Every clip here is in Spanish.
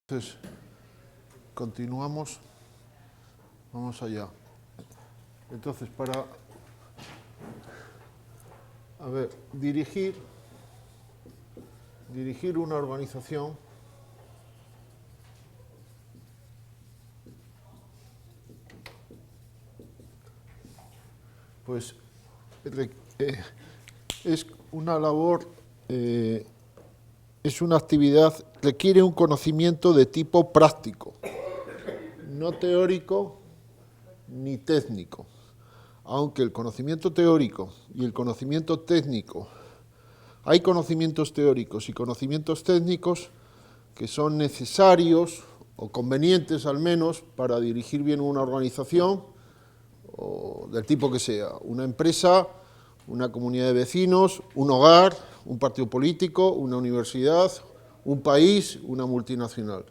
Entonces, continuamos, vamos allá. Entonces, para, dirigir una organización, pues es una labor, es una actividad, requiere un conocimiento de tipo práctico, no teórico ni técnico. Aunque el conocimiento teórico y el conocimiento técnico, hay conocimientos teóricos y conocimientos técnicos que son necesarios o convenientes al menos para dirigir bien una organización o del tipo que sea, una empresa, una comunidad de vecinos, un hogar, un partido político, una universidad, un país, una multinacional.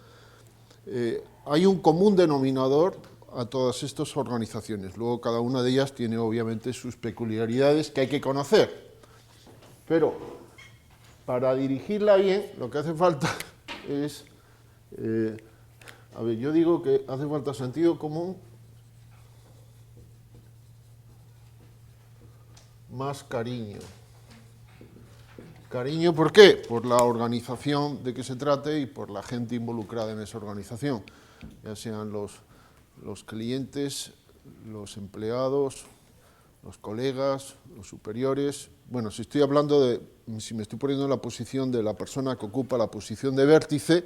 Hay un común denominador a todas estas organizaciones. Luego cada una de ellas tiene obviamente sus peculiaridades que hay que conocer. Pero para dirigirla bien lo que hace falta es, yo digo que hace falta sentido común más cariño. Cariño, ¿por qué? Por la organización de que se trate y por la gente involucrada en esa organización, ya sean los clientes, los empleados, los colegas, los superiores. Bueno, si me estoy poniendo en la posición de la persona que ocupa la posición de vértice,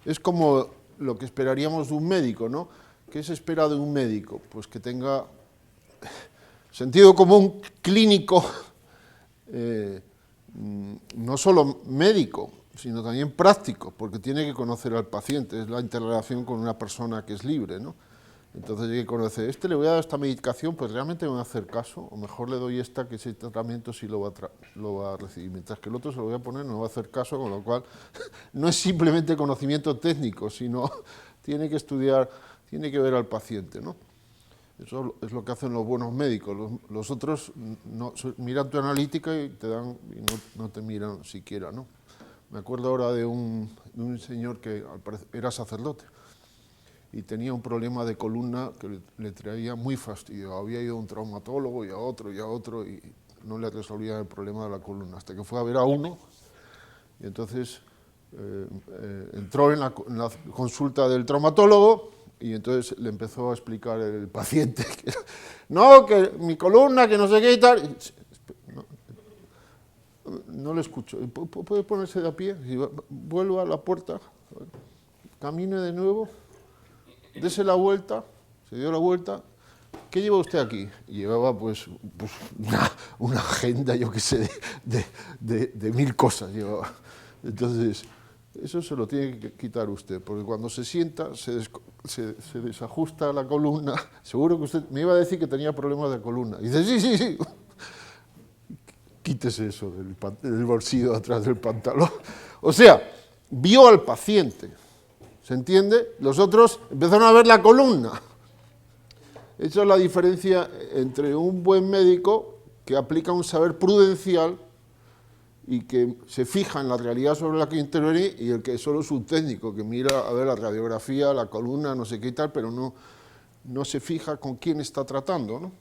es como lo que esperaríamos de un médico, ¿no? ¿Qué se espera de un médico? Pues que tenga sentido común clínico, no solo médico, sino también práctico, porque tiene que conocer al paciente, es la interrelación con una persona que es libre, ¿no? Entonces hay que conocer, le voy a dar esta medicación, pues realmente me va a hacer caso, o mejor le doy esta, que ese tratamiento sí lo va a recibir, mientras que el otro se lo voy a poner, no va a hacer caso, con lo cual no es simplemente conocimiento técnico, sino tiene que estudiar, tiene que ver al paciente, ¿no? Eso es lo que hacen los buenos médicos. Los otros miran tu analítica y no te miran siquiera, ¿no? Me acuerdo ahora de un señor que al parecer era sacerdote y tenía un problema de columna que le traía muy fastidio. Había ido a un traumatólogo y a otro y no le resolvía el problema de la columna, hasta que fue a ver a uno y entonces entró en la consulta del traumatólogo y entonces le empezó a explicar el paciente que no, que mi columna, que no sé qué y tal. No le escucho. ¿Puede ponerse de a pie? Vuelva a la puerta, camine de nuevo, dese la vuelta, se dio la vuelta. ¿Qué lleva usted aquí? Y llevaba pues una agenda, yo qué sé, de 1000 cosas llevaba. Entonces, eso se lo tiene que quitar usted, porque cuando se sienta se desajusta la columna. Seguro que usted me iba a decir que tenía problemas de columna. Y dice, sí. Quítese eso del bolsillo atrás del pantalón. O sea, vio al paciente, ¿se entiende? Los otros empezaron a ver la columna. Esa es la diferencia entre un buen médico que aplica un saber prudencial y que se fija en la realidad sobre la que interviene, y el que solo es un técnico, que mira a ver la radiografía, la columna, no sé qué y tal, pero no se fija con quién está tratando, ¿no?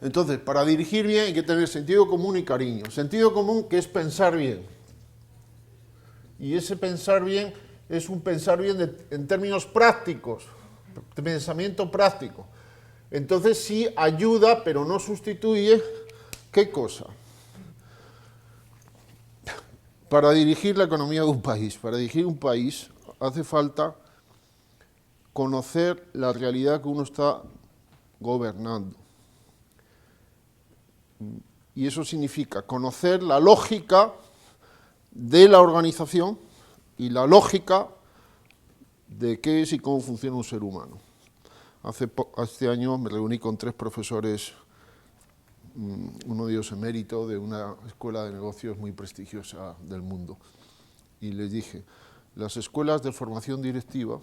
Entonces, para dirigir bien hay que tener sentido común y cariño. Sentido común, que es pensar bien. Y ese pensar bien es un pensar bien en términos prácticos, de pensamiento práctico. Entonces sí ayuda, pero no sustituye, ¿qué cosa? Para dirigir la economía de un país, para dirigir un país hace falta conocer la realidad que uno está gobernando. Y eso significa conocer la lógica de la organización y la lógica de qué es y cómo funciona un ser humano. Hace año me reuní con 3 profesores, uno de ellos emérito de una escuela de negocios muy prestigiosa del mundo, y les dije, las escuelas de formación directiva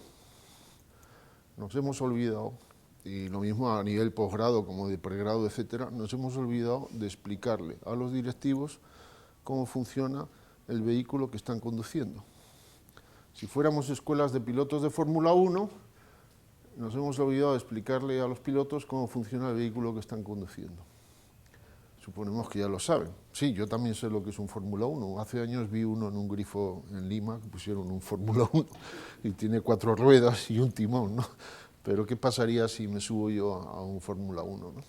nos hemos olvidado, y lo mismo a nivel posgrado como de pregrado, etcétera, nos hemos olvidado de explicarle a los directivos cómo funciona el vehículo que están conduciendo. Si fuéramos escuelas de pilotos de Fórmula 1, nos hemos olvidado de explicarle a los pilotos cómo funciona el vehículo que están conduciendo. Suponemos que ya lo saben. Sí, yo también sé lo que es un Fórmula 1. Hace años vi uno en un grifo en Lima, que pusieron un Fórmula 1 y tiene 4 ruedas y un timón, ¿no? Pero ¿qué pasaría si me subo yo a un Fórmula 1, ¿no?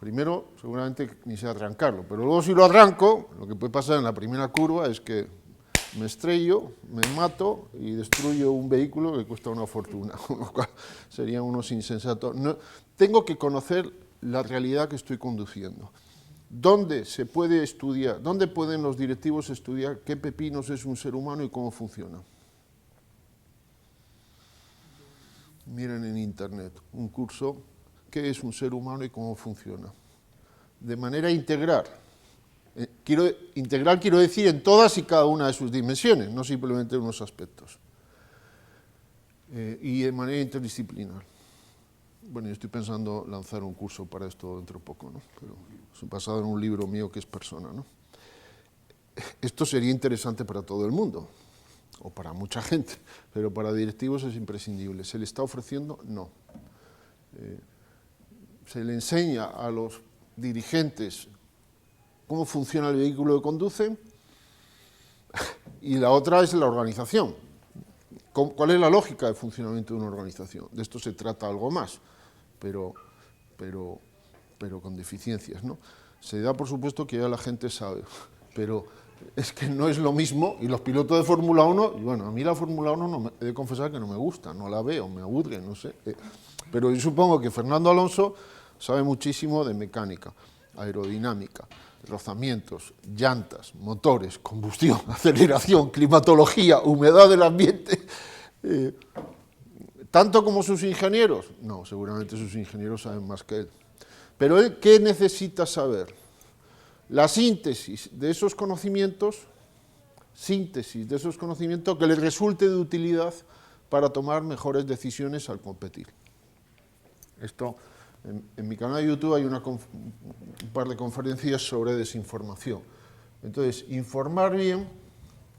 Primero, seguramente ni sé arrancarlo, pero luego si lo arranco, lo que puede pasar en la primera curva es que me estrello, me mato y destruyo un vehículo que cuesta una fortuna, con lo cual serían unos insensatos. No, tengo que conocer la realidad que estoy conduciendo. ¿Dónde se puede estudiar? ¿Dónde pueden los directivos estudiar qué pepinos es un ser humano y cómo funciona? Miren en internet un curso, ¿qué es un ser humano y cómo funciona? De manera integral. Integral quiero decir en todas y cada una de sus dimensiones, no simplemente en unos aspectos. Y de manera interdisciplinar. Bueno, yo estoy pensando lanzar un curso para esto dentro de poco, ¿no? Pero es basado en un libro mío que es Persona, ¿no? Esto sería interesante para todo el mundo, o para mucha gente, pero para directivos es imprescindible. ¿Se le está ofreciendo? No. Se le enseña a los dirigentes cómo funciona el vehículo que conducen, y la otra es la organización. ¿Cuál es la lógica de funcionamiento de una organización? De esto se trata algo más, pero con deficiencias, ¿no? Se da por supuesto que ya la gente sabe, pero es que no es lo mismo, y los pilotos de Fórmula 1, y bueno, a mí la Fórmula 1 he de confesar que no me gusta, no la veo, me aburre, no sé, pero yo supongo que Fernando Alonso sabe muchísimo de mecánica, aerodinámica, rozamientos, llantas, motores, combustión, aceleración, climatología, humedad del ambiente. ¿Tanto como sus ingenieros? No, seguramente sus ingenieros saben más que él. Pero él, ¿qué necesita saber? La síntesis de esos conocimientos que le resulte de utilidad para tomar mejores decisiones al competir. Esto, en mi canal de YouTube hay un par de conferencias sobre desinformación. Entonces, informar bien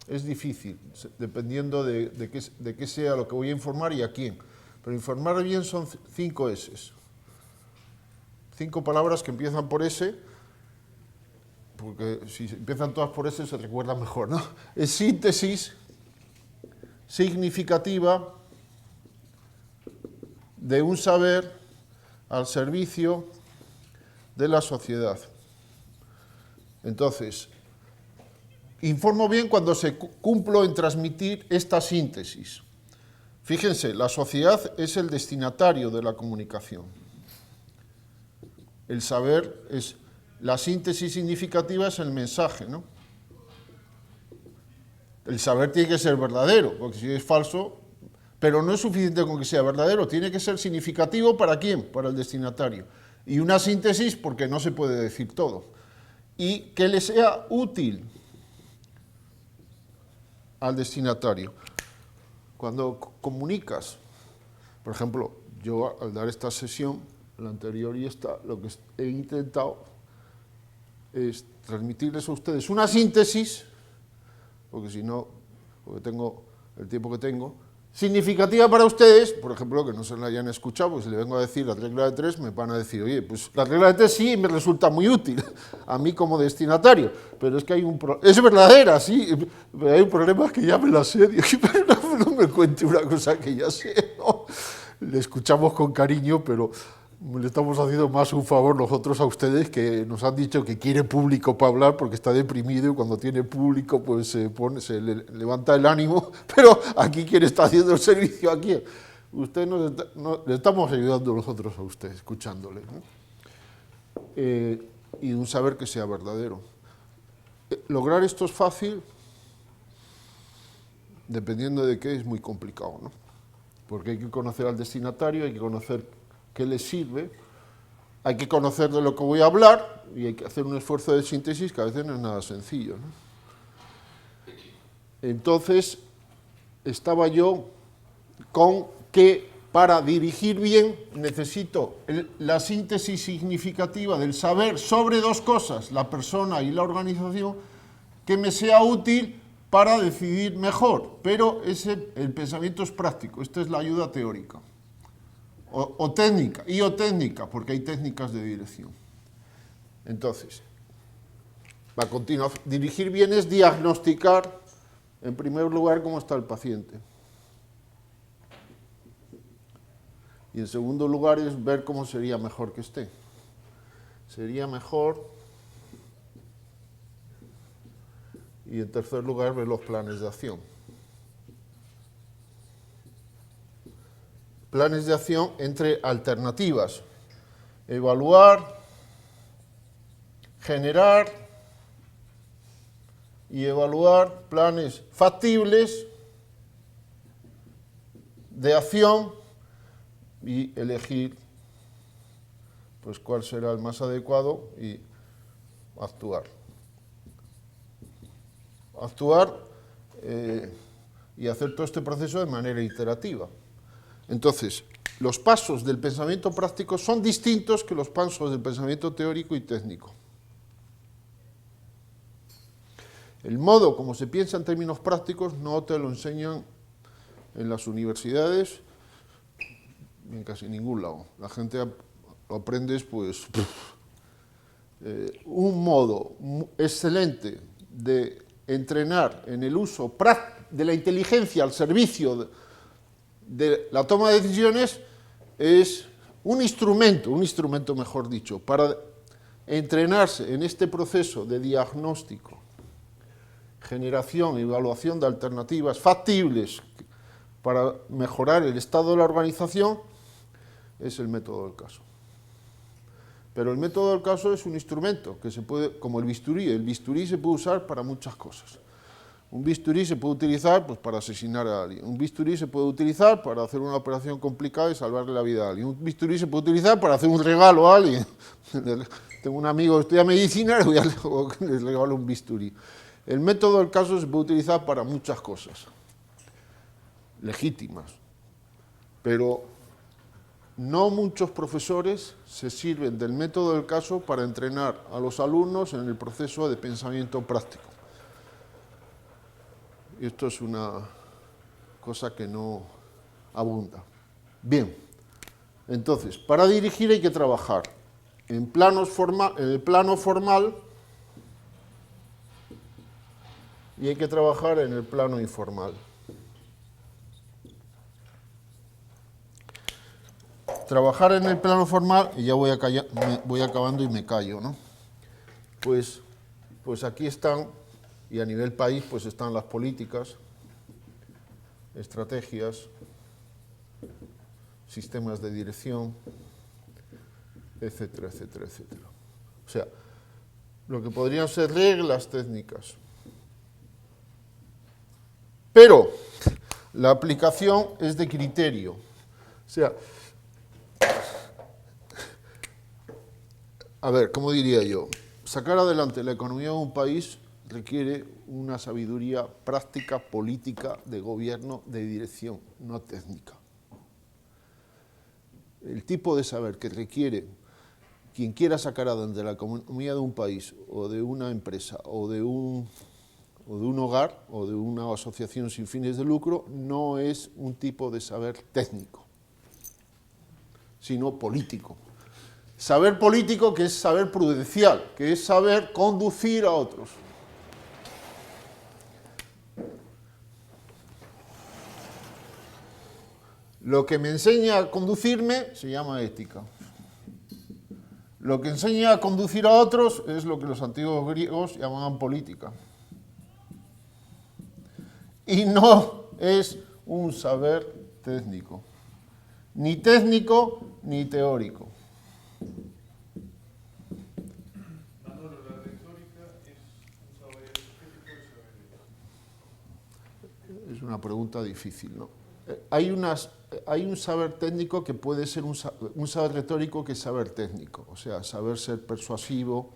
es difícil, dependiendo de qué sea lo que voy a informar y a quién. Pero informar bien son 5 S. 5 palabras que empiezan por S, porque si empiezan todas por S se recuerda mejor, ¿no? Es síntesis significativa de un saber al servicio de la sociedad. Entonces, informo bien cuando se cumplo en transmitir esta síntesis. Fíjense, la sociedad es el destinatario de la comunicación. El saber es, la síntesis significativa es el mensaje, ¿no? El saber tiene que ser verdadero, porque si es falso, pero no es suficiente con que sea verdadero, tiene que ser significativo ¿para quién? Para el destinatario. Y una síntesis porque no se puede decir todo. Y que le sea útil al destinatario. Cuando comunicas, por ejemplo, yo al dar esta sesión, la anterior y esta, lo que he intentado es transmitirles a ustedes una síntesis, porque si no, porque tengo el tiempo que tengo, significativa para ustedes, por ejemplo, que no se la hayan escuchado, porque si le vengo a decir la regla de 3, me van a decir, oye, pues la regla de 3 sí me resulta muy útil a mí como destinatario, pero es que hay un problema, es verdadera, sí, pero hay un problema que ya me la sé, digo, pero no me cuente una cosa que ya sé, ¿no? Le escuchamos con cariño, pero le estamos haciendo más un favor nosotros a ustedes, que nos han dicho que quiere público para hablar porque está deprimido y cuando tiene público pues se levanta el ánimo, pero aquí ¿quién está haciendo el servicio? ¿A quién? Usted le estamos ayudando nosotros a usted, escuchándole, ¿no? Y un saber que sea verdadero. Lograr esto es fácil, dependiendo de qué es muy complicado, ¿no? Porque hay que conocer al destinatario, hay que conocer qué le sirve, hay que conocer de lo que voy a hablar y hay que hacer un esfuerzo de síntesis que a veces no es nada sencillo, ¿no? Entonces, estaba yo con que para dirigir bien necesito la síntesis significativa del saber sobre 2 cosas, la persona y la organización, que me sea útil para decidir mejor, pero el pensamiento es práctico, esta es la ayuda teórica, o técnica, y o técnica, porque hay técnicas de dirección. Entonces, a continuación, dirigir bien es diagnosticar, en primer lugar, cómo está el paciente. Y en segundo lugar es ver cómo sería mejor que esté. Sería mejor. Y en tercer lugar, ver los planes de acción. Planes de acción entre alternativas. Evaluar, generar y evaluar planes factibles de acción y elegir pues cuál será el más adecuado y actuar. Y hacer todo este proceso de manera iterativa. Entonces, los pasos del pensamiento práctico son distintos que los pasos del pensamiento teórico y técnico. El modo como se piensa en términos prácticos no te lo enseñan en las universidades ni en casi ningún lado. La gente lo aprendes, pues, un modo excelente de entrenar en el uso de la inteligencia al servicio de la toma de decisiones es un instrumento mejor dicho, para entrenarse en este proceso de diagnóstico, generación y evaluación de alternativas factibles para mejorar el estado de la organización, es el método del caso. Pero el método del caso es un instrumento que se puede, como el bisturí se puede usar para muchas cosas. Un bisturí se puede utilizar pues, para asesinar a alguien. Un bisturí se puede utilizar para hacer una operación complicada y salvarle la vida a alguien. Un bisturí se puede utilizar para hacer un regalo a alguien. Tengo un amigo que estudia medicina y le regalo un bisturí. El método del caso se puede utilizar para muchas cosas legítimas, pero no muchos profesores se sirven del método del caso para entrenar a los alumnos en el proceso de pensamiento práctico. Y esto es una cosa que no abunda. Bien, entonces, para dirigir hay que trabajar en el plano formal y hay que trabajar en el plano informal. Trabajar en el plano formal, y ya voy acabando y me callo, ¿no? Pues aquí están, y a nivel país, pues están las políticas, estrategias, sistemas de dirección, etcétera, etcétera, etcétera. O sea, lo que podrían ser reglas técnicas. Pero la aplicación es de criterio. O sea, a ver, ¿cómo diría yo? Sacar adelante la economía de un país requiere una sabiduría práctica, política, de gobierno, de dirección, no técnica. El tipo de saber que requiere quien quiera sacar adelante la economía de un país, o de una empresa, o de un hogar, o de una asociación sin fines de lucro, no es un tipo de saber técnico, sino político. Saber político, que es saber prudencial, que es saber conducir a otros. Lo que me enseña a conducirme se llama ética. Lo que enseña a conducir a otros es lo que los antiguos griegos llamaban política. Y no es un saber técnico, ni teórico. Es una pregunta difícil, ¿no? Hay un saber técnico que puede ser un saber retórico que es saber técnico, o sea, saber ser persuasivo,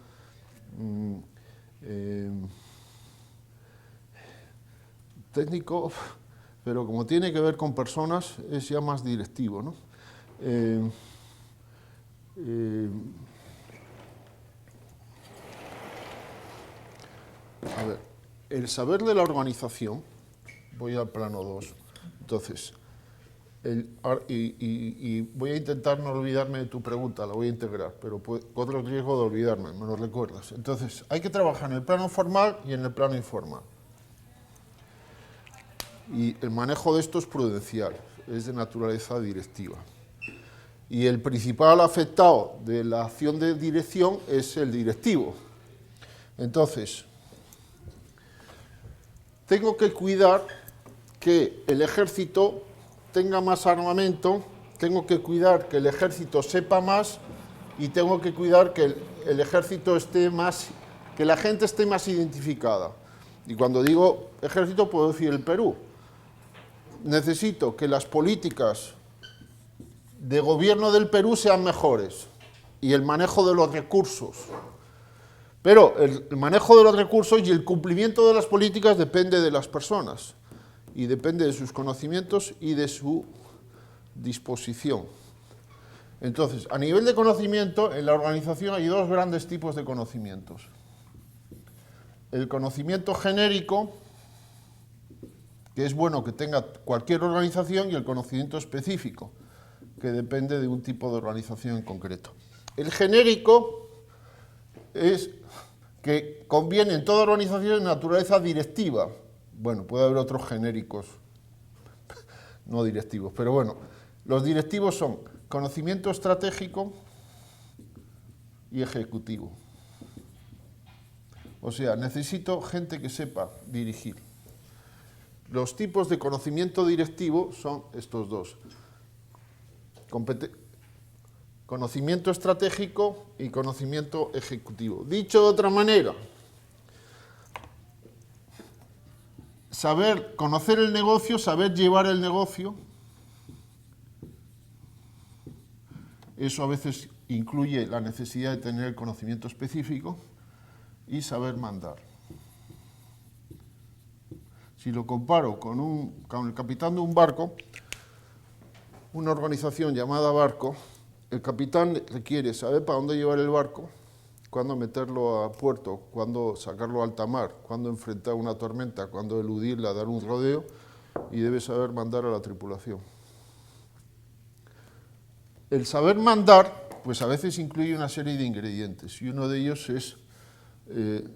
técnico, pero como tiene que ver con personas, es ya más directivo, ¿no? A ver, el saber de la organización, voy al plano 2, entonces, y voy a intentar no olvidarme de tu pregunta, la voy a integrar, pero corro el riesgo de olvidarme, me lo recuerdas. Entonces, hay que trabajar en el plano formal y en el plano informal. Y el manejo de esto es prudencial, es de naturaleza directiva. Y el principal afectado de la acción de dirección es el directivo. Entonces, tengo que cuidar que el ejército tenga más armamento, tengo que cuidar que el ejército sepa más y tengo que cuidar que el ejército esté más, que la gente esté más identificada. Y cuando digo ejército puedo decir el Perú. Necesito que las políticas de gobierno del Perú sean mejores y el manejo de los recursos. Pero el manejo de los recursos y el cumplimiento de las políticas depende de las personas y depende de sus conocimientos y de su disposición. Entonces, a nivel de conocimiento, en la organización hay dos grandes tipos de conocimientos. El conocimiento genérico, que es bueno que tenga cualquier organización, y el conocimiento específico, que depende de un tipo de organización en concreto. El genérico es que conviene en toda organización de naturaleza directiva. Bueno, puede haber otros genéricos no directivos, pero bueno, los directivos son conocimiento estratégico y ejecutivo. O sea, necesito gente que sepa dirigir. Los tipos de conocimiento directivo son estos dos. Conocimiento estratégico y conocimiento ejecutivo. Dicho de otra manera, saber conocer el negocio, saber llevar el negocio, eso a veces incluye la necesidad de tener el conocimiento específico y saber mandar. Si lo comparo con el capitán de un barco, una organización llamada barco, el capitán requiere saber para dónde llevar el barco, cuándo meterlo a puerto, cuándo sacarlo a alta mar, cuándo enfrentar una tormenta, cuándo eludirla, dar un rodeo, y debe saber mandar a la tripulación. El saber mandar, pues a veces incluye una serie de ingredientes, y uno de ellos es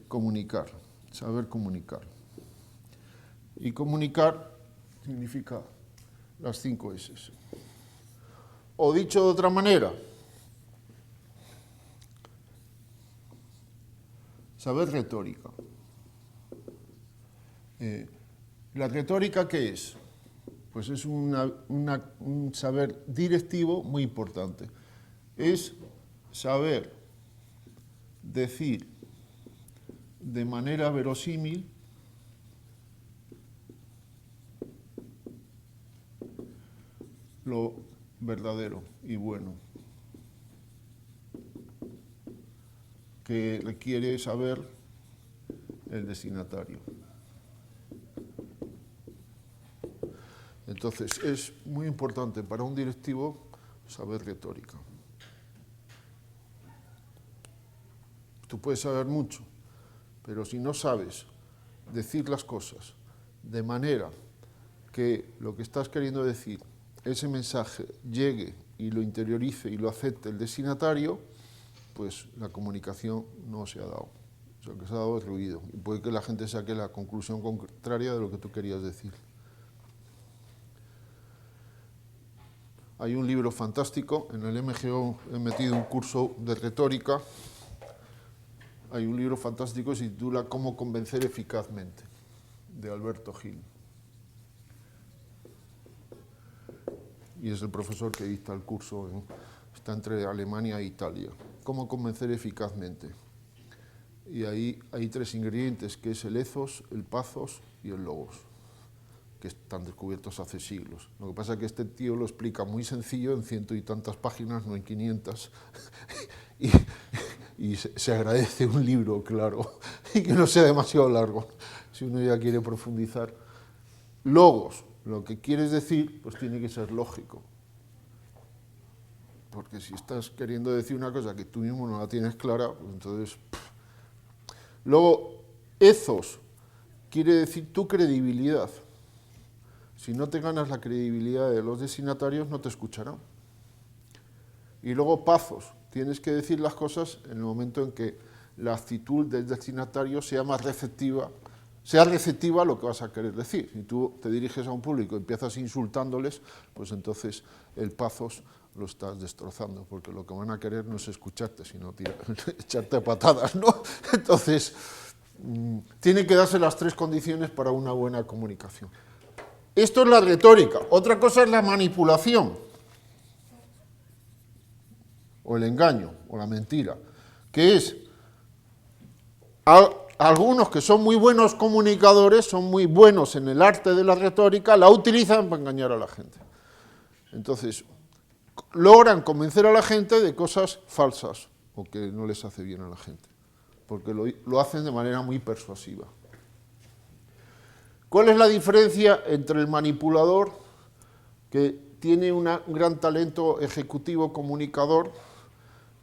comunicar, saber comunicar. Y comunicar significa las 5 S. O dicho de otra manera, saber retórica. ¿La retórica qué es? Pues es un saber directivo muy importante. Es saber decir de manera verosímil lo verdadero y bueno, que requiere saber el destinatario. Entonces, es muy importante para un directivo saber retórica. Tú puedes saber mucho, pero si no sabes decir las cosas de manera que lo que estás queriendo decir, ese mensaje llegue y lo interiorice y lo acepte el destinatario, pues la comunicación no se ha dado. O sea, lo que se ha dado es ruido. Y puede que la gente saque la conclusión contraria de lo que tú querías decir. Hay un libro fantástico, en el MGO he metido un curso de retórica. Hay un libro fantástico que se titula Cómo convencer eficazmente, de Alberto Gil. Y es el profesor que dicta el curso, está entre Alemania e Italia. Cómo convencer eficazmente. Y ahí hay 3 ingredientes, que es el ethos, el pathos y el logos, que están descubiertos hace siglos. Lo que pasa es que este tío lo explica muy sencillo, en 100 y tantas páginas, no en 500, y se agradece un libro, claro, y que no sea demasiado largo, si uno ya quiere profundizar. Logos, lo que quieres decir, pues tiene que ser lógico. Porque si estás queriendo decir una cosa que tú mismo no la tienes clara, pues entonces... Luego, ethos, quiere decir tu credibilidad. Si no te ganas la credibilidad de los destinatarios, no te escucharán. Y luego pazos, tienes que decir las cosas en el momento en que la actitud del destinatario sea más receptiva, sea receptiva a lo que vas a querer decir. Si tú te diriges a un público y empiezas insultándoles, pues entonces el pazos lo estás destrozando, porque lo que van a querer no es escucharte, sino echarte patadas, ¿no? Entonces, tienen que darse las tres condiciones para una buena comunicación. Esto es la retórica. Otra cosa es la manipulación, o el engaño, o la mentira, que es algunos que son muy buenos comunicadores, son muy buenos en el arte de la retórica, la utilizan para engañar a la gente. Entonces, logran convencer a la gente de cosas falsas, o que no les hace bien a la gente, porque lo hacen de manera muy persuasiva. ¿Cuál es la diferencia entre el manipulador, que tiene un gran talento ejecutivo comunicador,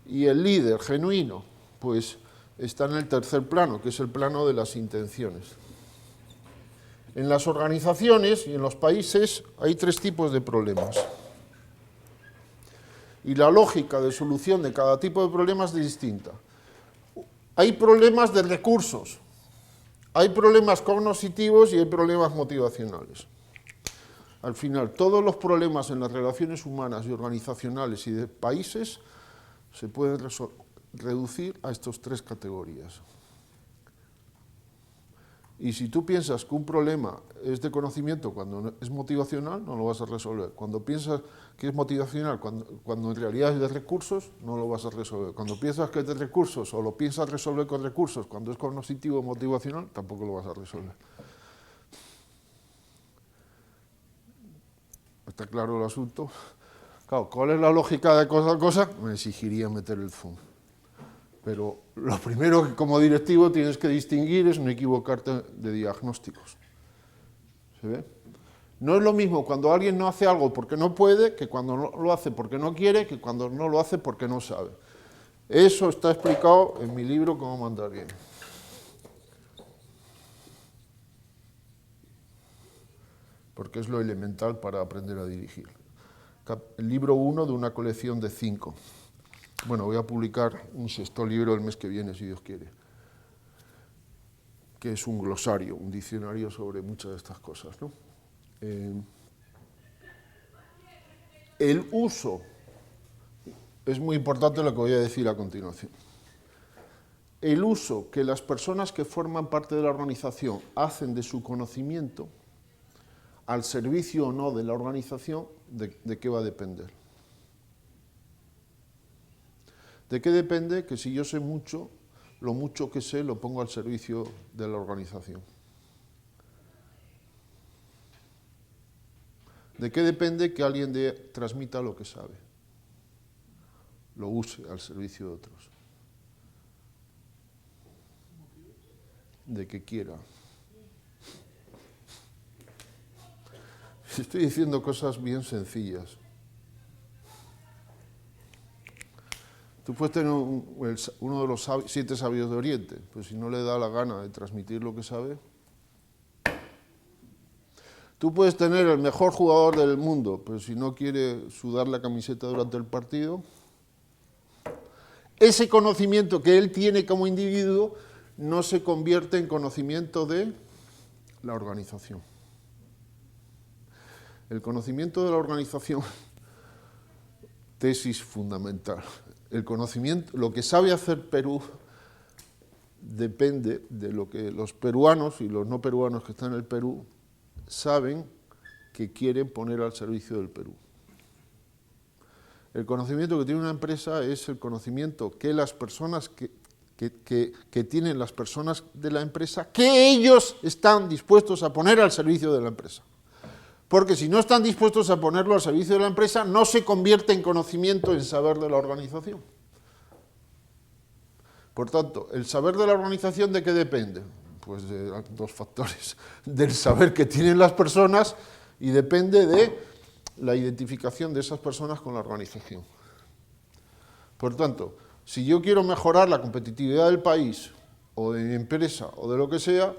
y el líder genuino? Pues está en el tercer plano, que es el plano de las intenciones. En las organizaciones y en los países hay tres tipos de problemas. Y la lógica de solución de cada tipo de problemas es distinta. Hay problemas de recursos, hay problemas cognitivos y hay problemas motivacionales. Al final, todos los problemas en las relaciones humanas y organizacionales y de países se pueden reducir a estas tres categorías. Y si tú piensas que un problema es de conocimiento cuando es motivacional, no lo vas a resolver. Cuando piensas que es motivacional cuando en realidad es de recursos, no lo vas a resolver. Cuando piensas que es de recursos o lo piensas resolver con recursos cuando es cognitivo o motivacional, tampoco lo vas a resolver. ¿Está claro el asunto? Claro, ¿cuál es la lógica de cosa a cosa? Me exigiría meter el zoom. Pero lo primero que como directivo tienes que distinguir es no equivocarte de diagnósticos. ¿Se ve? No es lo mismo cuando alguien no hace algo porque no puede, que cuando no lo hace porque no quiere, que cuando no lo hace porque no sabe. Eso está explicado en mi libro Cómo mandar bien. Porque es lo elemental para aprender a dirigir. El libro 1 de una colección de 5. Bueno, voy a publicar un sexto libro el mes que viene, si Dios quiere, que es un glosario, un diccionario sobre muchas de estas cosas, ¿no? El uso, es muy importante lo que voy a decir a continuación. El uso que las personas que forman parte de la organización hacen de su conocimiento al servicio o no de la organización, ¿de qué va a depender? ¿De qué depende? Que si yo sé mucho, lo mucho que sé lo pongo al servicio de la organización. ¿De qué depende que alguien transmita lo que sabe? Lo use al servicio de otros. De que quiera. Estoy diciendo cosas bien sencillas. Tú puedes tener uno de los 7 sabios de Oriente, pues si no le da la gana de transmitir lo que sabe. Tú puedes tener el mejor jugador del mundo, pero si no quiere sudar la camiseta durante el partido, ese conocimiento que él tiene como individuo no se convierte en conocimiento de la organización. El conocimiento de la organización, tesis fundamental. El conocimiento, lo que sabe hacer Perú, depende de lo que los peruanos y los no peruanos que están en el Perú saben que quieren poner al servicio del Perú. El conocimiento que tiene una empresa es el conocimiento que las personas que tienen las personas de la empresa, que ellos están dispuestos a poner al servicio de la empresa. Porque si no están dispuestos a ponerlo al servicio de la empresa, no se convierte en conocimiento en saber de la organización. Por tanto, ¿el saber de la organización de qué depende? Pues de 2 factores. Del saber que tienen las personas y depende de la identificación de esas personas con la organización. Por tanto, si yo quiero mejorar la competitividad del país, o de mi empresa, o de lo que sea,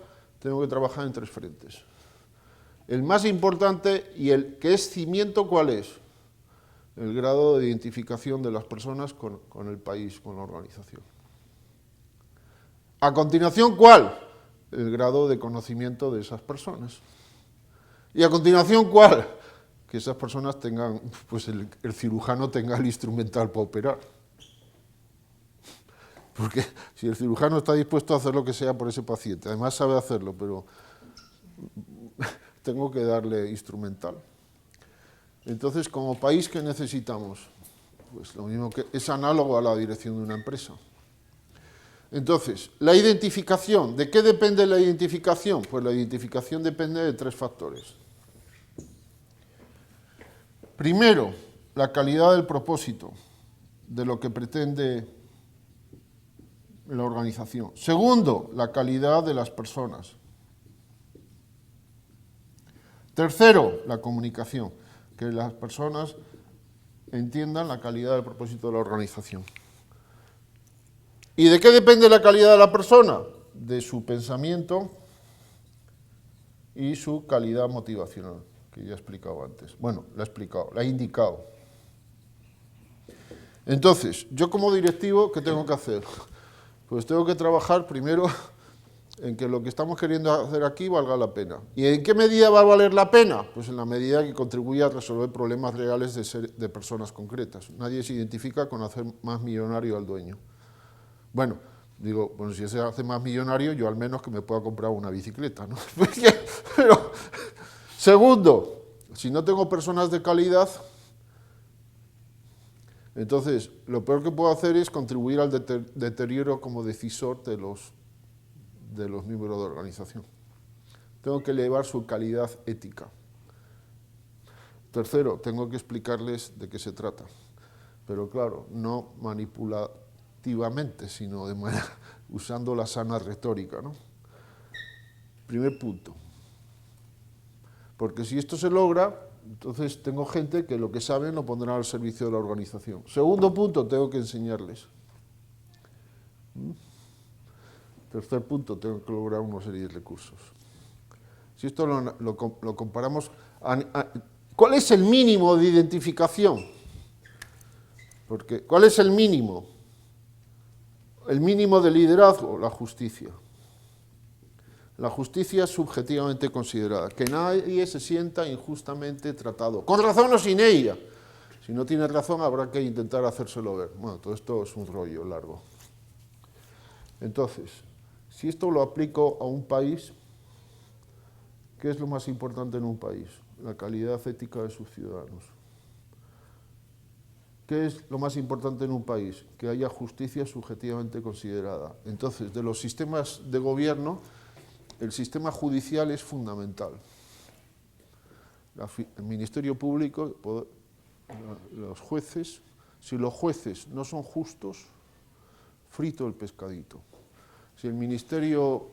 tengo que trabajar en 3 frentes. El más importante y el que es cimiento, ¿cuál es? El grado de identificación de las personas con el país, con la organización. A continuación, ¿cuál? El grado de conocimiento de esas personas. Y a continuación, ¿cuál? Que esas personas tengan, pues el cirujano tenga el instrumental para operar. Porque si el cirujano está dispuesto a hacer lo que sea por ese paciente, además sabe hacerlo, pero tengo que darle instrumental. Entonces, como país, ¿qué necesitamos? Pues lo mismo que es análogo a la dirección de una empresa. Entonces, la identificación. ¿De qué depende la identificación? Pues la identificación depende de 3 factores. Primero, la calidad del propósito, de lo que pretende la organización. Segundo, la calidad de las personas. Tercero, la comunicación, que las personas entiendan la calidad del propósito de la organización. ¿Y de qué depende la calidad de la persona? De su pensamiento y su calidad motivacional, que ya he explicado antes. Bueno, la he indicado. Entonces, yo como directivo, ¿qué tengo que hacer? Pues tengo que trabajar primero en que lo que estamos queriendo hacer aquí valga la pena. ¿Y en qué medida va a valer la pena? Pues en la medida que contribuya a resolver problemas reales de personas concretas. Nadie se identifica con hacer más millonario al dueño. Bueno, digo, bueno, si se hace más millonario, yo al menos que me pueda comprar una bicicleta, ¿no? Pero, segundo, si no tengo personas de calidad, entonces lo peor que puedo hacer es contribuir al deterioro como decisor de los miembros de la organización. Tengo que elevar su calidad ética. Tercero, tengo que explicarles de qué se trata. Pero claro, no manipulativamente, sino de manera, usando la sana retórica, ¿no? Primer punto. Porque si esto se logra, entonces tengo gente que lo que saben lo pondrán al servicio de la organización. Segundo punto, tengo que enseñarles. Tercer punto, tengo que lograr una serie de recursos. Si esto lo comparamos, ¿cuál es el mínimo de identificación? Porque, ¿cuál es el mínimo? El mínimo de liderazgo, la justicia. La justicia es subjetivamente considerada, que nadie se sienta injustamente tratado, con razón o sin ella. Si no tiene razón, habrá que intentar hacérselo ver. Bueno, todo esto es un rollo largo. Entonces, si esto lo aplico a un país, ¿qué es lo más importante en un país? La calidad ética de sus ciudadanos. ¿Qué es lo más importante en un país? Que haya justicia subjetivamente considerada. Entonces, de los sistemas de gobierno, el sistema judicial es fundamental. El Ministerio Público, los jueces, si los jueces no son justos, frito el pescadito. Si el Ministerio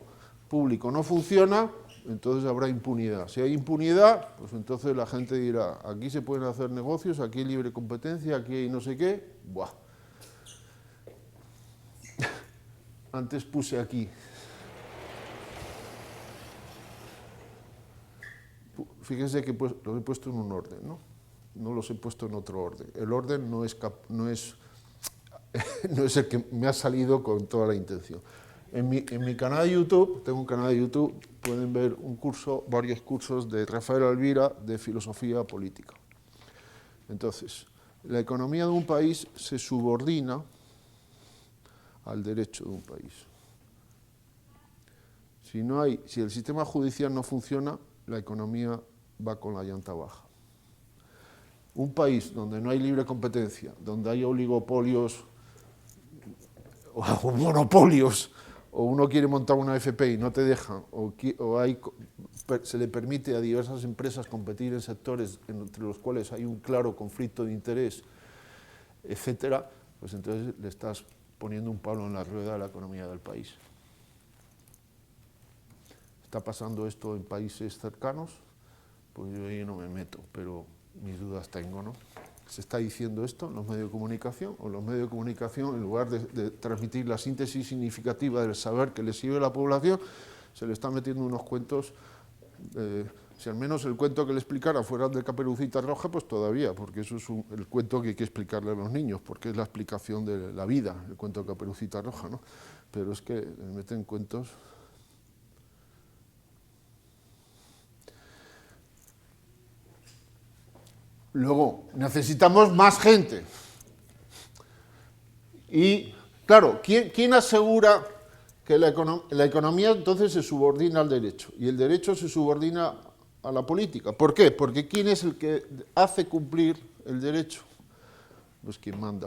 Público no funciona, entonces habrá impunidad. Si hay impunidad, pues entonces la gente dirá, aquí se pueden hacer negocios, aquí hay libre competencia, aquí hay no sé qué. Buah. Antes puse aquí. Fíjense que los he puesto en un orden, ¿no? No los he puesto en otro orden. El orden no es el que me ha salido con toda la intención. En mi canal de YouTube, tengo un canal de YouTube, pueden ver varios cursos de Rafael Alvira de filosofía política. Entonces, la economía de un país se subordina al derecho de un país. Si el sistema judicial no funciona, la economía va con la llanta baja. Un país donde no hay libre competencia, donde hay oligopolios o monopolios, o uno quiere montar una FP y no te dejan, se le permite a diversas empresas competir en sectores entre los cuales hay un claro conflicto de interés, etcétera, pues entonces le estás poniendo un palo en la rueda a la economía del país. ¿Está pasando esto en países cercanos? Pues yo ahí no me meto, pero mis dudas tengo, ¿no? ¿Se está diciendo esto en los medios de comunicación? ¿O los medios de comunicación, en lugar de transmitir la síntesis significativa del saber que les sirve a la población, se le están metiendo unos cuentos, si al menos el cuento que le explicara fuera el de Caperucita Roja, pues todavía, porque eso es el cuento que hay que explicarle a los niños, porque es la explicación de la vida, el cuento de Caperucita Roja, ¿no? Pero es que le meten cuentos. Luego, necesitamos más gente. Y, claro, ¿quién asegura que la economía entonces se subordina al derecho? Y el derecho se subordina a la política. ¿Por qué? Porque ¿quién es el que hace cumplir el derecho? Pues quien manda.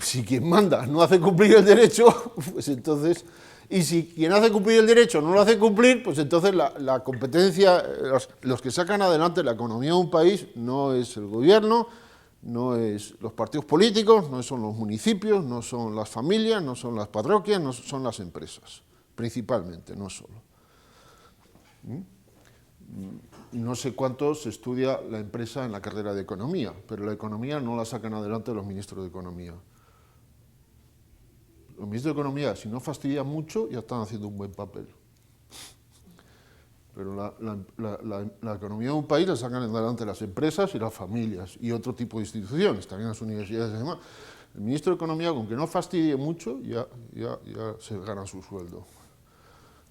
Si quien manda no hace cumplir el derecho, pues entonces... Y si quien hace cumplir el derecho no lo hace cumplir, pues entonces la competencia, los que sacan adelante la economía de un país no es el gobierno, no es los partidos políticos, no son los municipios, no son las familias, no son las parroquias, no son las empresas, principalmente, no solo. No sé cuánto se estudia la empresa en la carrera de economía, pero la economía no la sacan adelante los ministros de economía. Los ministros de Economía, si no fastidian mucho, ya están haciendo un buen papel. Pero la economía de un país la sacan adelante las empresas y las familias y otro tipo de instituciones, también las universidades y demás. El ministro de Economía, con que no fastidie mucho, ya se gana su sueldo.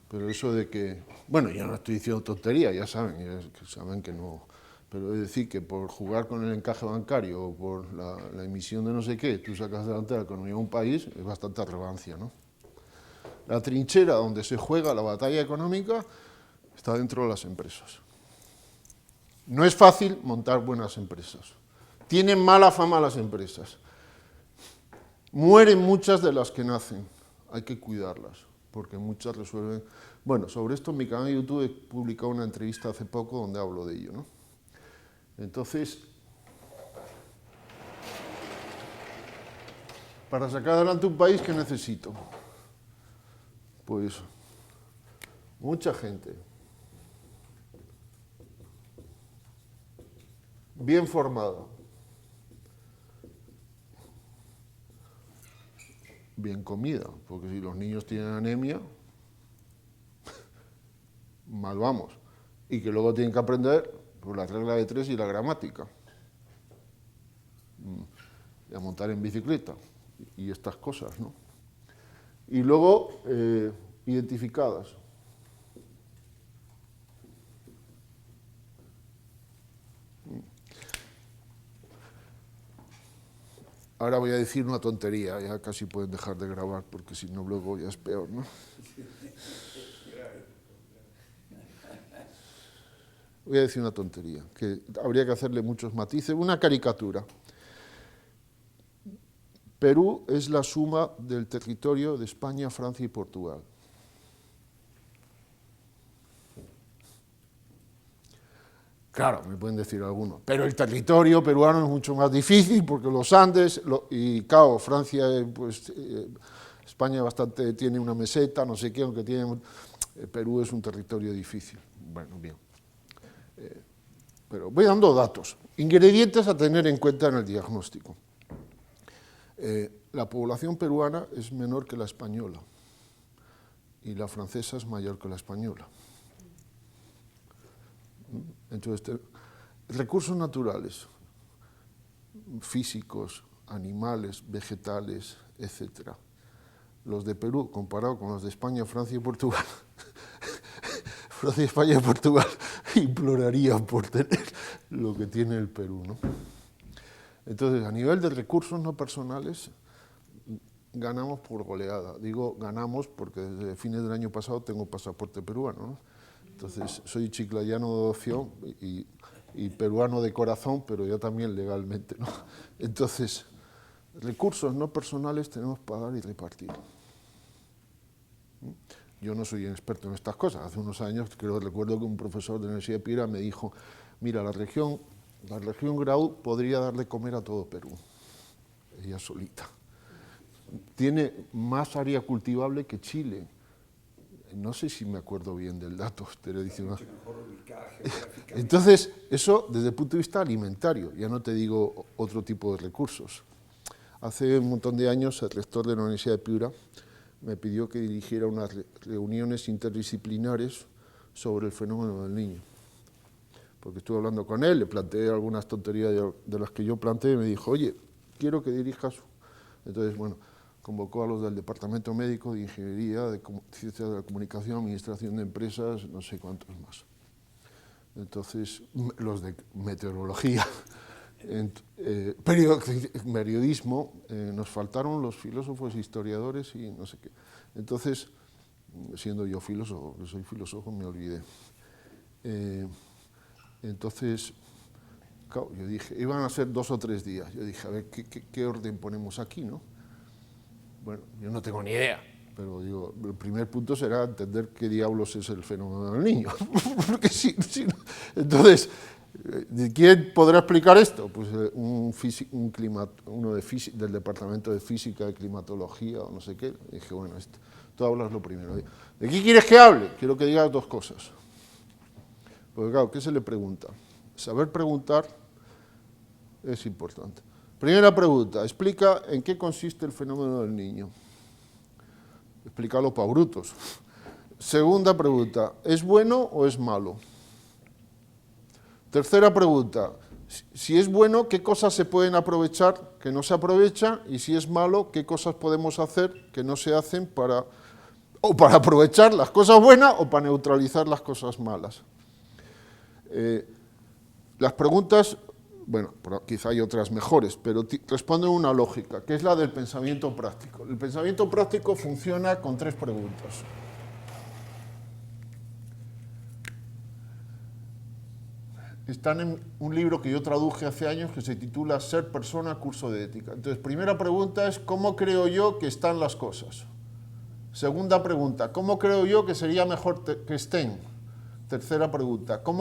Pero eso de que... Bueno, ya no estoy diciendo tontería, ya saben que no... Pero es decir, que por jugar con el encaje bancario o por la emisión de no sé qué, tú sacas adelante la economía de un país, es bastante arrogancia, ¿no? La trinchera donde se juega la batalla económica está dentro de las empresas. No es fácil montar buenas empresas. Tienen mala fama las empresas. Mueren muchas de las que nacen. Hay que cuidarlas, porque muchas resuelven... Bueno, sobre esto en mi canal de YouTube he publicado una entrevista hace poco donde hablo de ello, ¿no? Entonces, para sacar adelante un país, ¿qué necesito? Pues mucha gente, bien formada, bien comida, porque si los niños tienen anemia, mal vamos, y que luego tienen que aprender pues, la regla de 3 y la gramática, y a montar en bicicleta, y estas cosas, ¿no? Y luego, identificadas. Ahora voy a decir una tontería, ya casi pueden dejar de grabar, porque si no luego ya es peor, ¿no? Voy a decir una tontería, que habría que hacerle muchos matices. Una caricatura. Perú es la suma del territorio de España, Francia y Portugal. Claro, me pueden decir algunos, pero el territorio peruano es mucho más difícil porque los Andes, y claro, Francia, pues España bastante tiene una meseta, no sé qué, aunque tiene... Perú es un territorio difícil. Bueno, bien. Pero voy dando datos, ingredientes a tener en cuenta en el diagnóstico. La población peruana es menor que la española y la francesa es mayor que la española. Entonces, recursos naturales, físicos, animales, vegetales, etc. Los de Perú, comparado con los de España, Francia y Portugal, Francia, España y Portugal implorarían por tener lo que tiene el Perú, ¿no? Entonces, a nivel de recursos no personales, ganamos por goleada. Digo ganamos porque desde fines del año pasado tengo pasaporte peruano, ¿no? Entonces, soy chiclayano de adopción y peruano de corazón, pero yo también legalmente, ¿no? Entonces, recursos no personales tenemos para dar y repartir. Yo no soy experto en estas cosas. Hace unos años recuerdo que un profesor de la Universidad de Piura me dijo, mira, la región Grau podría dar de comer a todo Perú, ella solita. Tiene más área cultivable que Chile. No sé si me acuerdo bien del dato, pero dice una... Entonces, eso desde el punto de vista alimentario, ya no te digo otro tipo de recursos. Hace un montón de años el rector de la Universidad de Piura me pidió que dirigiera unas reuniones interdisciplinares sobre el fenómeno del niño. Porque estuve hablando con él, le planteé algunas tonterías de las que yo planteé y me dijo, oye, quiero que dirijas. Entonces, bueno, convocó a los del Departamento Médico, de Ingeniería, de Ciencias de la Comunicación, Administración de Empresas, no sé cuántos más. Entonces, los de Meteorología, periodismo, nos faltaron los filósofos, historiadores y no sé qué. Entonces, siendo yo filósofo, que soy filósofo, me olvidé. Entonces, claro, yo dije, iban a ser 2 o 3 días. Yo dije, a ver, ¿qué orden ponemos aquí, no? Bueno, yo no tengo ni idea, pero digo, el primer punto será entender qué diablos es el fenómeno del niño. Porque entonces, ¿quién podrá explicar esto? Pues uno del Departamento de Física, de Climatología o no sé qué. Y dije, bueno, tú hablas lo primero. ¿De qué quieres que hable? Quiero que digas 2 cosas. Porque claro, ¿qué se le pregunta? Saber preguntar es importante. Primera pregunta, explica en qué consiste el fenómeno del niño. Explícalo para brutos. Segunda pregunta, ¿es bueno o es malo? Tercera pregunta, si es bueno, ¿qué cosas se pueden aprovechar que no se aprovechan? Y si es malo, ¿qué cosas podemos hacer que no se hacen para aprovechar las cosas buenas o para neutralizar las cosas malas? Las preguntas, bueno, quizá hay otras mejores, pero responden una lógica, que es la del pensamiento práctico. El pensamiento práctico funciona con 3 preguntas. Están en un libro que yo traduje hace años que se titula Ser persona, curso de ética. Entonces, primera pregunta es, ¿cómo creo yo que están las cosas? Segunda pregunta, ¿cómo creo yo que sería mejor que estén? Tercera pregunta, ¿qué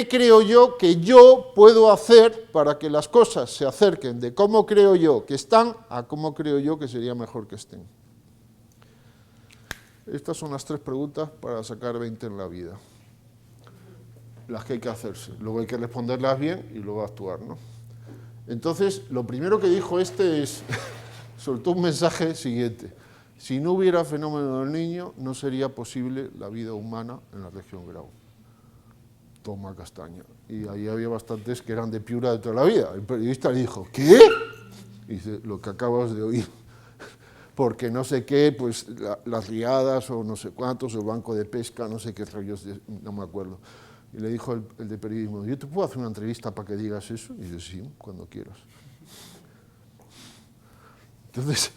creo yo que yo puedo hacer para que las cosas se acerquen de cómo creo yo que están a cómo creo yo que sería mejor que estén? Estas son las 3 preguntas para sacar 20 en la vida. Las que hay que hacerse. Luego hay que responderlas bien y luego actuar, ¿no? Entonces, lo primero que dijo soltó un mensaje siguiente. Si no hubiera fenómeno del niño, no sería posible la vida humana en la región Grau. Toma castaña. Y ahí había bastantes que eran de Piura de toda la vida. El periodista le dijo, ¿qué? Y dice, lo que acabas de oír. Porque no sé qué, pues las riadas o no sé cuántos, el banco de pesca, no sé qué rollos, no me acuerdo. Y le dijo el de periodismo, ¿yo te puedo hacer una entrevista para que digas eso? Y dice, sí, cuando quieras. Entonces,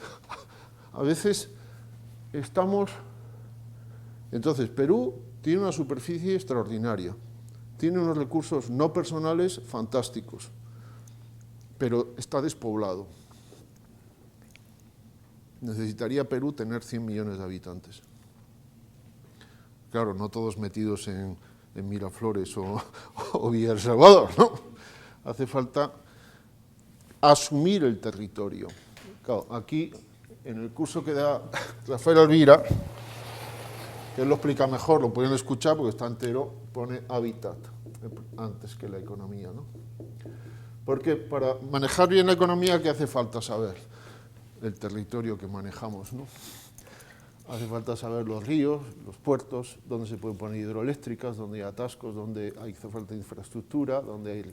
a veces estamos... Entonces, Perú tiene una superficie extraordinaria, tiene unos recursos no personales fantásticos, pero está despoblado. Necesitaría Perú tener 100 millones de habitantes. Claro, no todos metidos en Miraflores o Villa El Salvador, ¿no? Hace falta asumir el territorio. Claro, aquí, en el curso que da Rafael Alvira, que él lo explica mejor, lo pueden escuchar porque está entero, pone hábitat antes que la economía, ¿no? Porque para manejar bien la economía, ¿qué hace falta saber? El territorio que manejamos, ¿no? Hace falta saber los ríos, los puertos, dónde se pueden poner hidroeléctricas, dónde hay atascos, dónde hace falta infraestructura, dónde hay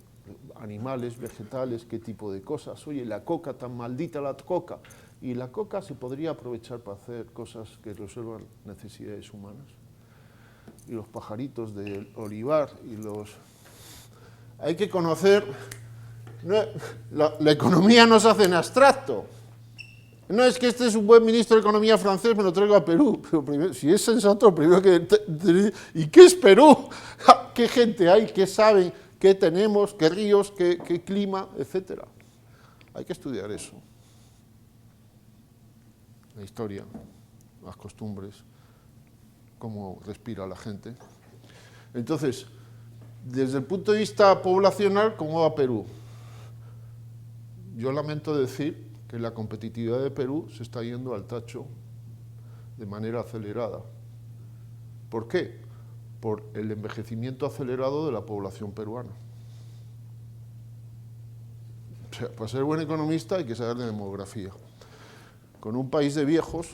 animales, vegetales, qué tipo de cosas. Oye, la coca, tan maldita la coca. Y la coca se podría aprovechar para hacer cosas que resuelvan necesidades humanas. Y los pajaritos del olivar y los... Hay que conocer... La economía no se hace en abstracto. No es que este es un buen ministro de Economía francés, me lo traigo a Perú. Pero primero, si es sensato, primero que... ¿Y qué es Perú? ¿Qué gente hay? ¿Qué saben? ¿Qué tenemos? ¿Qué ríos? ¿Qué clima? Etcétera. Hay que estudiar eso. La historia, las costumbres, cómo respira la gente. Entonces, desde el punto de vista poblacional, ¿cómo va Perú? Yo lamento decir que la competitividad de Perú se está yendo al tacho de manera acelerada. ¿Por qué? Por el envejecimiento acelerado de la población peruana. sea, para ser buen economista hay que saber de demografía. Con un país de viejos,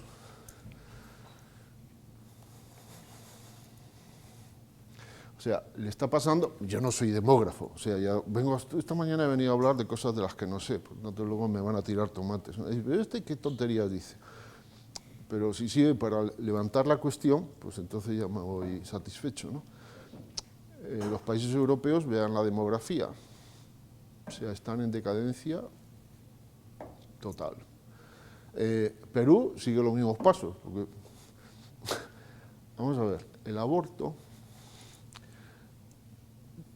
o sea, le está pasando, yo no soy demógrafo, o sea, ya vengo, esta mañana he venido a hablar de cosas de las que no sé, pues no, luego me van a tirar tomates. ¿Este qué tonterías dice? Pero si sirve para levantar la cuestión, pues entonces ya me voy satisfecho, ¿no? Los países europeos, vean la demografía, o sea, están en decadencia total. Perú sigue los mismos pasos, porque, vamos a ver, el aborto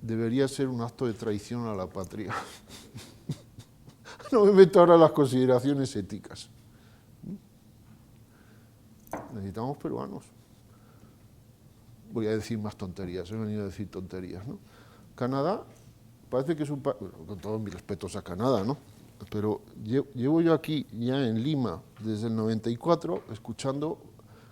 debería ser un acto de traición a la patria. No me meto ahora en las consideraciones éticas. Necesitamos peruanos. Voy a decir más tonterías, he venido a decir tonterías, ¿no? Canadá parece que es un país, bueno, con todos mis respetos a Canadá, ¿no? Pero llevo yo aquí, ya en Lima, desde el 94, escuchando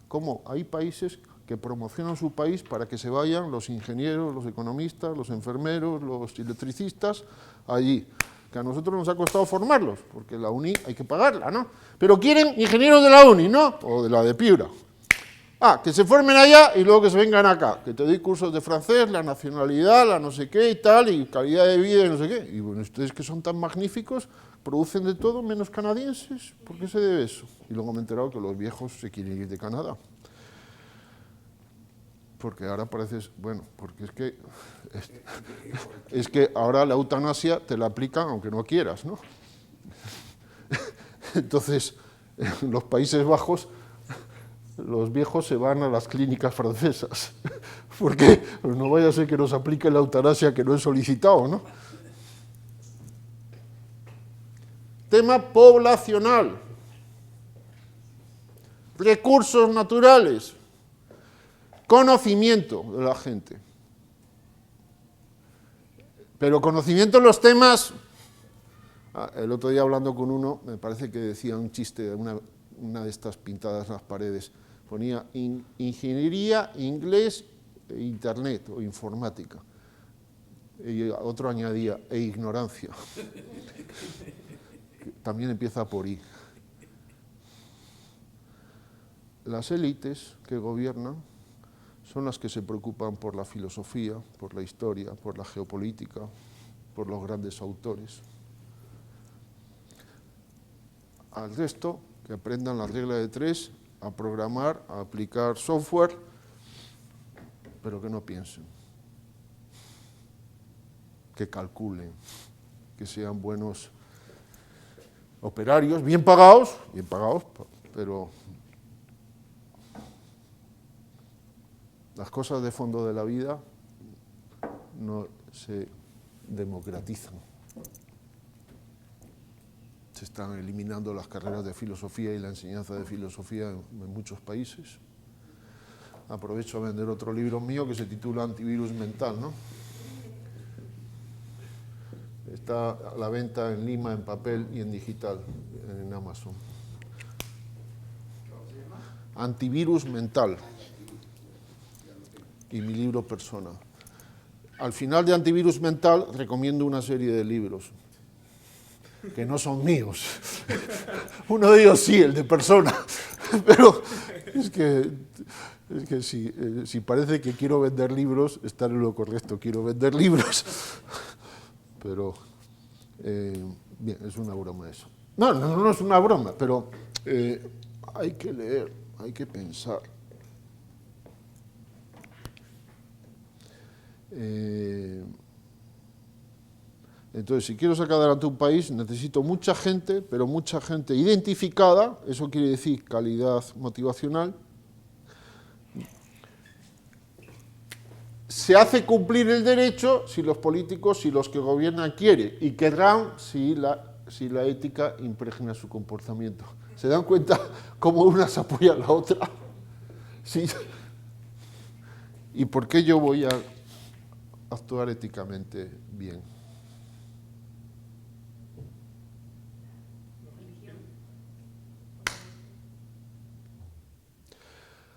cómo hay países que promocionan su país para que se vayan los ingenieros, los economistas, los enfermeros, los electricistas, allí. Que a nosotros nos ha costado formarlos, porque la uni hay que pagarla, ¿no? Pero quieren ingenieros de la uni, ¿no? O de la de Piura. Ah, que se formen allá y luego que se vengan acá, que te doy cursos de francés, la nacionalidad, la no sé qué y tal, y calidad de vida y no sé qué. Y bueno, ustedes que son tan magníficos, producen de todo menos canadienses, ¿por qué se debe eso? Y luego me he enterado que los viejos se quieren ir de Canadá. Porque ahora parece, bueno, porque es que ahora la eutanasia te la aplican aunque no quieras, ¿no? Entonces, en los Países Bajos, los viejos se van a las clínicas francesas. ¿Por qué? Pues no vaya a ser que nos aplique la eutanasia que no he solicitado, ¿no? Tema poblacional. Recursos naturales. Conocimiento de la gente. Pero conocimiento en los temas... el otro día hablando con uno, me parece que decía un chiste, una de estas pintadas en las paredes, ponía ingeniería, inglés, e internet o informática. Y otro añadía, e ignorancia. También empieza por I. Las élites que gobiernan son las que se preocupan por la filosofía, por la historia, por la geopolítica, por los grandes autores. Al resto, que aprendan la regla de 3, a programar, a aplicar software, pero que no piensen, que calculen, que sean buenos operarios, bien pagados, pero las cosas de fondo de la vida no se democratizan. Se están eliminando las carreras de filosofía y la enseñanza de filosofía en muchos países. Aprovecho a vender otro libro mío que se titula Antivirus Mental, ¿no? Está a la venta en Lima, en papel y en digital, en Amazon. Antivirus Mental. Y mi libro Persona. Al final de Antivirus Mental recomiendo una serie de libros que no son míos. Uno de ellos sí, el de Persona. Pero es que si parece que quiero vender libros, está en lo correcto, quiero vender libros. Pero, bien, es una broma eso. No es una broma, pero hay que leer, hay que pensar. Entonces, si quiero sacar adelante un país, necesito mucha gente, pero mucha gente identificada, eso quiere decir calidad motivacional. Se hace cumplir el derecho si los políticos, si los que gobiernan quieren, y querrán si la ética impregna su comportamiento. ¿Se dan cuenta cómo una se apoya a la otra? ¿Sí? ¿Y por qué yo voy a actuar éticamente bien?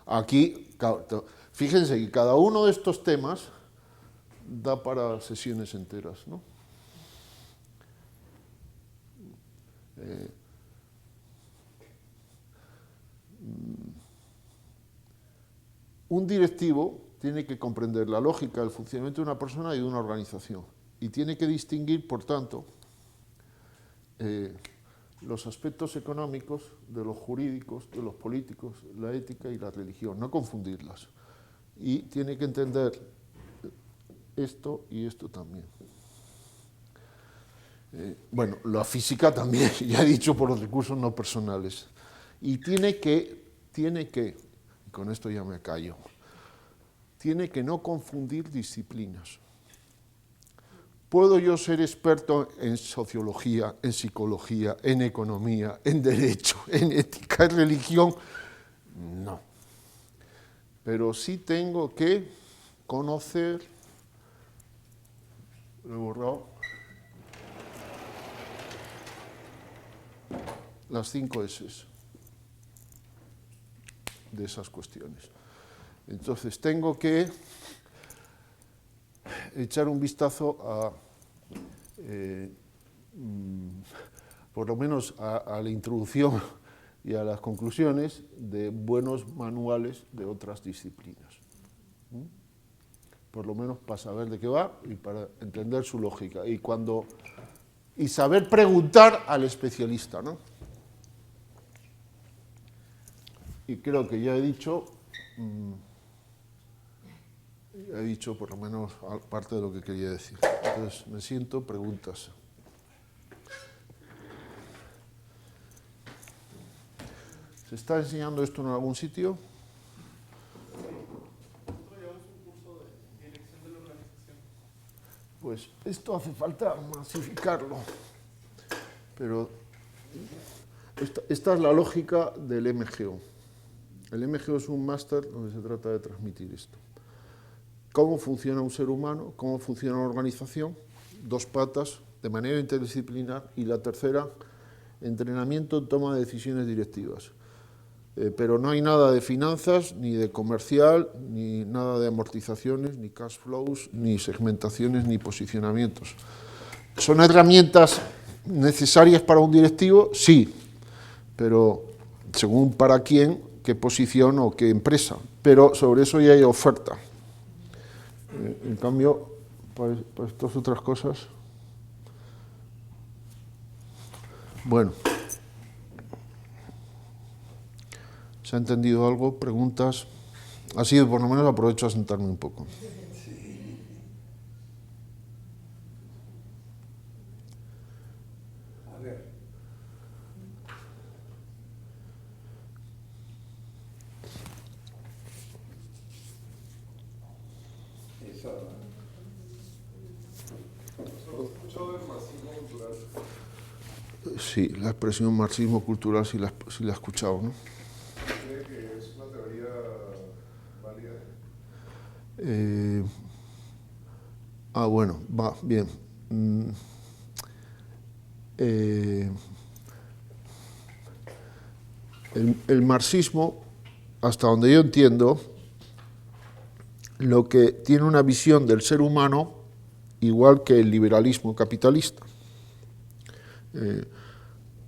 Aquí, fíjense que cada uno de estos temas da para sesiones enteras, ¿no? Un directivo tiene que comprender la lógica del funcionamiento de una persona y de una organización, y tiene que distinguir, por tanto, los aspectos económicos de los jurídicos, de los políticos, la ética y la religión, no confundirlas. Y tiene que entender esto y esto también. Bueno, la física también, ya he dicho, por los recursos no personales. Y tiene que, y con esto ya me callo, tiene que no confundir disciplinas. ¿Puedo yo ser experto en sociología, en psicología, en economía, en derecho, en ética, en religión? No. Pero sí tengo que conocer, lo he borrado, las 5 S de esas cuestiones. Entonces tengo que echar un vistazo a, por lo menos a la introducción y a las conclusiones de buenos manuales de otras disciplinas. Por lo menos para saber de qué va y para entender su lógica. Y saber preguntar al especialista, ¿no? Y creo que ya he dicho por lo menos parte de lo que quería decir. Entonces, me siento preguntas. ¿Se está enseñando esto en algún sitio? Nosotros llevamos un curso de dirección de la organización. Pues esto hace falta masificarlo. Pero esta es la lógica del MGO. El MGO es un máster donde se trata de transmitir esto. Cómo funciona un ser humano, cómo funciona una organización, 2 patas, de manera interdisciplinar, y la tercera, entrenamiento en toma de decisiones directivas. Pero no hay nada de finanzas, ni de comercial, ni nada de amortizaciones, ni cash flows, ni segmentaciones, ni posicionamientos. ¿Son herramientas necesarias para un directivo? Sí, pero según para quién, qué posición o qué empresa. Pero sobre eso ya hay oferta. En cambio, para estas otras cosas, bueno, ¿se ha entendido algo? ¿Preguntas? Así, por lo menos aprovecho a sentarme un poco. A ver. ¿Escuchado del marxismo cultural? Sí, la expresión marxismo cultural sí la he escuchado, ¿no? ¿Cree que es una teoría válida? Bueno, va, bien. El marxismo, hasta donde yo entiendo, lo que tiene una visión del ser humano igual que el liberalismo capitalista.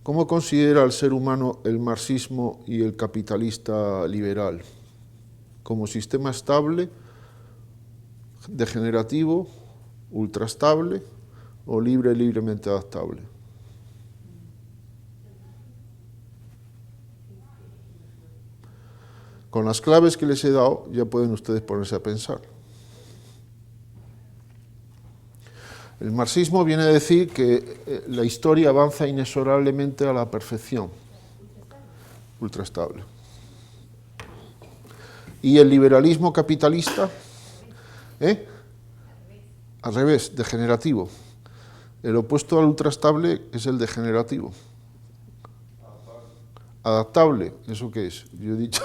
¿Cómo considera el ser humano el marxismo y el capitalista liberal? ¿Como sistema estable, degenerativo, ultraestable o libremente adaptable? Con las claves que les he dado ya pueden ustedes ponerse a pensar. El marxismo viene a decir que la historia avanza inexorablemente a la perfección, ultraestable. Y el liberalismo capitalista, al revés, degenerativo. El opuesto al ultraestable es el degenerativo. Adaptable, ¿eso qué es? Yo he dicho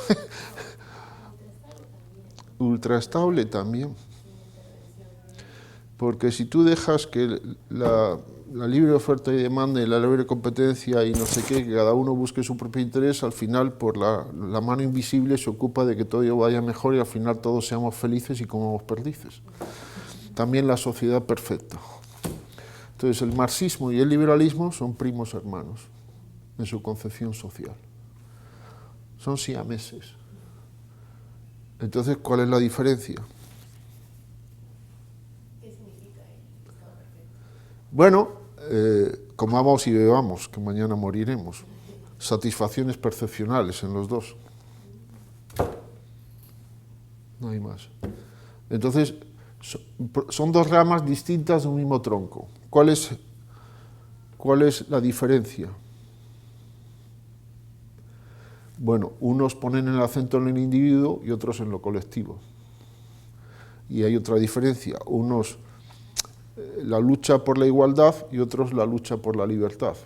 ultraestable también. Porque si tú dejas que la libre oferta y demanda y la libre competencia y no sé qué, que cada uno busque su propio interés, al final por la mano invisible se ocupa de que todo vaya mejor y al final todos seamos felices y comamos perdices. También la sociedad perfecta. Entonces el marxismo y el liberalismo son primos hermanos. en su concepción social. Son siameses. Entonces, ¿cuál es la diferencia? ¿Qué significa el estado perfecto? Bueno, comamos y bebamos, que mañana moriremos. Satisfacciones percepcionales en los dos. No hay más. Entonces, son dos ramas distintas de un mismo tronco. ¿Cuál es la diferencia? Bueno, unos ponen el acento en el individuo y otros en lo colectivo. Y hay otra diferencia. Unos la lucha por la igualdad y otros la lucha por la libertad.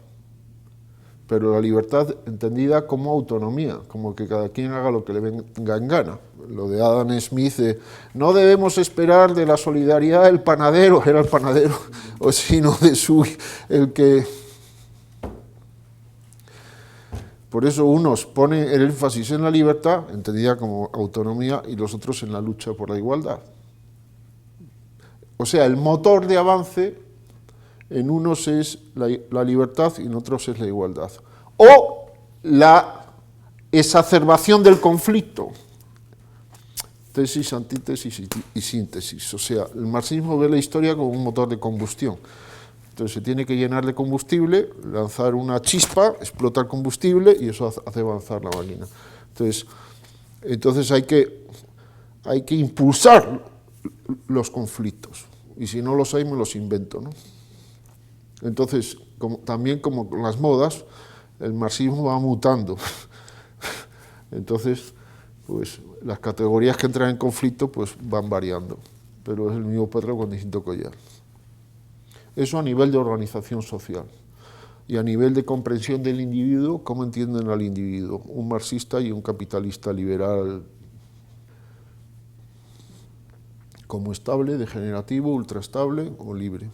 Pero la libertad entendida como autonomía, como que cada quien haga lo que le venga en gana. Lo de Adam Smith, no debemos esperar de la solidaridad del panadero, era el panadero, o sino de el que... Por eso unos ponen el énfasis en la libertad, entendida como autonomía, y los otros en la lucha por la igualdad. O sea, el motor de avance en unos es la libertad y en otros es la igualdad. O la exacerbación del conflicto. Tesis, antítesis y síntesis. O sea, el marxismo ve la historia como un motor de combustión. Entonces se tiene que llenar de combustible, lanzar una chispa, explota el combustible y eso hace avanzar la máquina. Entonces hay que impulsar los conflictos. Y si no los hay, me los invento, ¿no? Entonces, también como con las modas, el marxismo va mutando. Entonces, pues las categorías que entran en conflicto pues van variando, pero es el mismo perro con distinto collar. Eso a nivel de organización social. Y a nivel de comprensión del individuo, ¿cómo entienden al individuo? Un marxista y un capitalista liberal como estable, degenerativo, ultraestable o libre.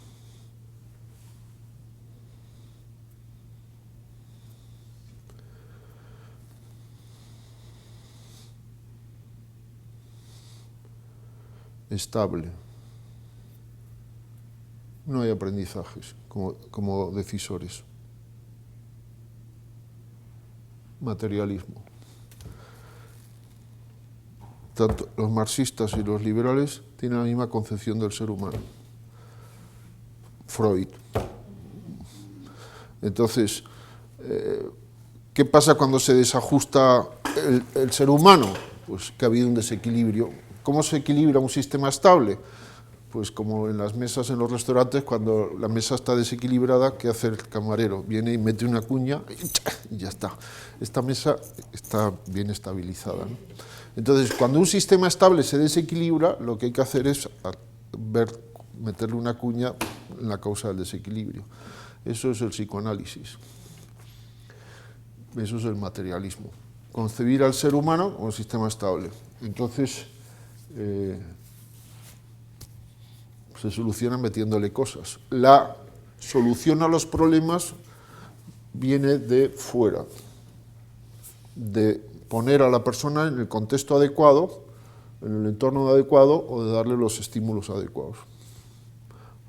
Estable. No hay aprendizajes como decisores. Materialismo. Tanto los marxistas y los liberales tienen la misma concepción del ser humano. Freud. Entonces, ¿qué pasa cuando se desajusta el ser humano? Pues que ha habido un desequilibrio. ¿Cómo se equilibra un sistema estable? Pues como en las mesas en los restaurantes, cuando la mesa está desequilibrada, ¿qué hace el camarero? Viene y mete una cuña y ya está. Esta mesa está bien estabilizada, ¿no? Entonces, cuando un sistema estable se desequilibra, lo que hay que hacer es meterle una cuña en la causa del desequilibrio. Eso es el psicoanálisis. Eso es el materialismo. Concebir al ser humano como un sistema estable. Entonces, se solucionan metiéndole cosas. La solución a los problemas viene de fuera, de poner a la persona en el contexto adecuado, en el entorno adecuado, o de darle los estímulos adecuados.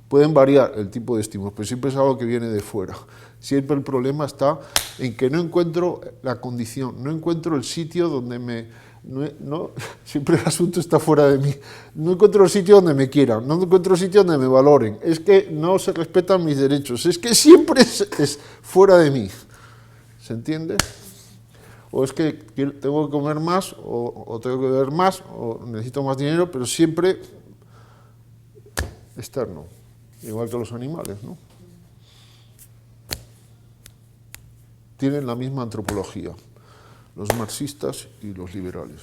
Pueden variar el tipo de estímulos, pero siempre es algo que viene de fuera. Siempre el problema está en que no encuentro la condición, no encuentro el sitio donde siempre el asunto está fuera de mí. No encuentro el sitio donde me quieran, no encuentro el sitio donde me valoren. Es que no se respetan mis derechos, es que siempre es fuera de mí. ¿Se entiende? O es que tengo que comer más, o tengo que beber más, o necesito más dinero, pero siempre externo, igual que los animales, ¿no? Tienen la misma antropología, los marxistas y los liberales.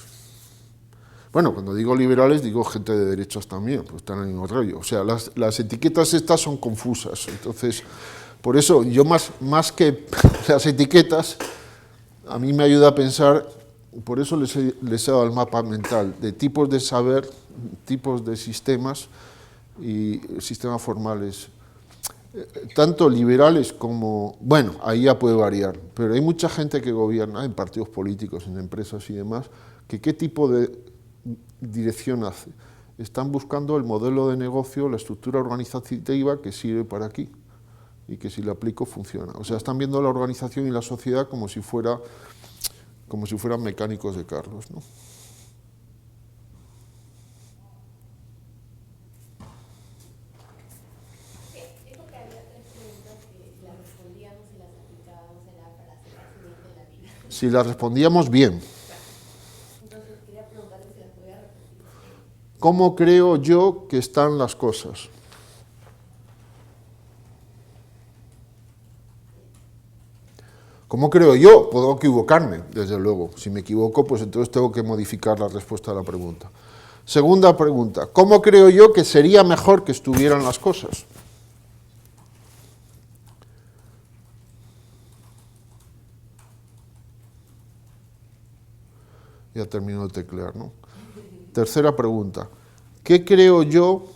Bueno, cuando digo liberales digo gente de derechas también, pues están en el mismo rollo. O sea, las etiquetas estas son confusas. Entonces, por eso yo más que las etiquetas, a mí me ayuda a pensar, por eso les he dado el mapa mental de tipos de saber, tipos de sistemas y sistemas formales. Tanto liberales como... Bueno, ahí ya puede variar, pero hay mucha gente que gobierna en partidos políticos, en empresas y demás, que qué tipo de dirección hace. Están buscando el modelo de negocio, la estructura organizativa que sirve para aquí. y que si lo aplico funciona. O sea, están viendo la organización y la sociedad como si fueran mecánicos de carros, ¿no? Dijo que había 3 preguntas que si las respondíamos y las aplicábamos era para ser excelente en la vida. Si las respondíamos bien. Entonces quería preguntarle si las podía repetir. ¿Cómo creo yo que están las cosas? ¿Cómo creo yo? Puedo equivocarme, desde luego. Si me equivoco, pues entonces tengo que modificar la respuesta a la pregunta. Segunda pregunta, ¿cómo creo yo que sería mejor que estuvieran las cosas? Ya termino de teclear, ¿no? Tercera pregunta, ¿qué creo yo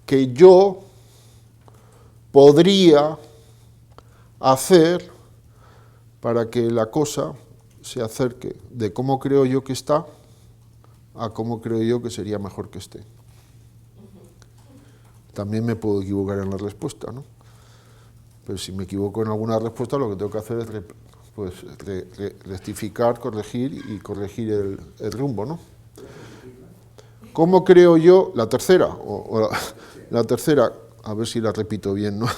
que yo podría hacer para que la cosa se acerque de cómo creo yo que está a cómo creo yo que sería mejor que esté? También me puedo equivocar en la respuesta, ¿no? Pero si me equivoco en alguna respuesta, lo que tengo que hacer es rectificar, corregir y corregir el rumbo, ¿no? ¿Cómo creo yo, la tercera, la tercera, a ver si la repito bien, ¿no?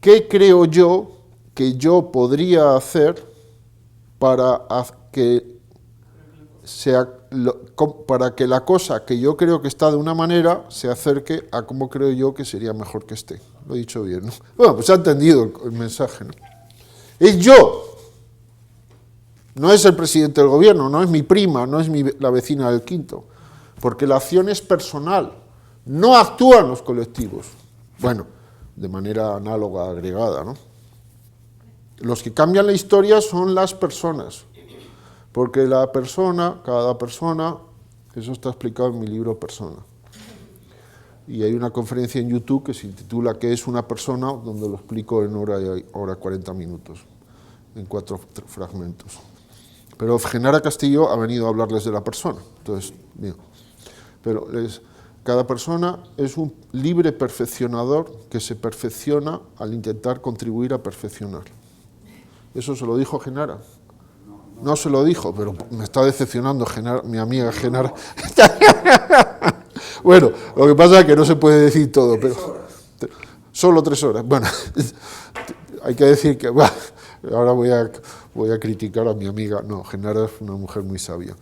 ¿Qué creo yo que yo podría hacer para que para que la cosa que yo creo que está de una manera se acerque a cómo creo yo que sería mejor que esté? Lo he dicho bien, ¿no? Bueno, pues se ha entendido el mensaje, ¿no? Es yo. No es el presidente del gobierno, no es mi prima, no es la vecina del quinto. Porque la acción es personal. No actúan los colectivos. Bueno, de manera análoga, agregada, ¿no? Los que cambian la historia son las personas. Porque la persona, cada persona, eso está explicado en mi libro Persona. Y hay una conferencia en YouTube que se intitula ¿Qué es una persona?, donde lo explico en hora 40 minutos, en 4 fragmentos. Pero Genara Castillo ha venido a hablarles de la persona. Entonces, bien. Pero cada persona es un libre perfeccionador que se perfecciona al intentar contribuir a perfeccionar. Eso se lo dijo Genara. No se lo dijo, pero me está decepcionando mi amiga Genara. Bueno, lo que pasa es que no se puede decir todo, pero solo 3 horas. Bueno, hay que decir que ahora voy a criticar a mi amiga. No, Genara es una mujer muy sabia.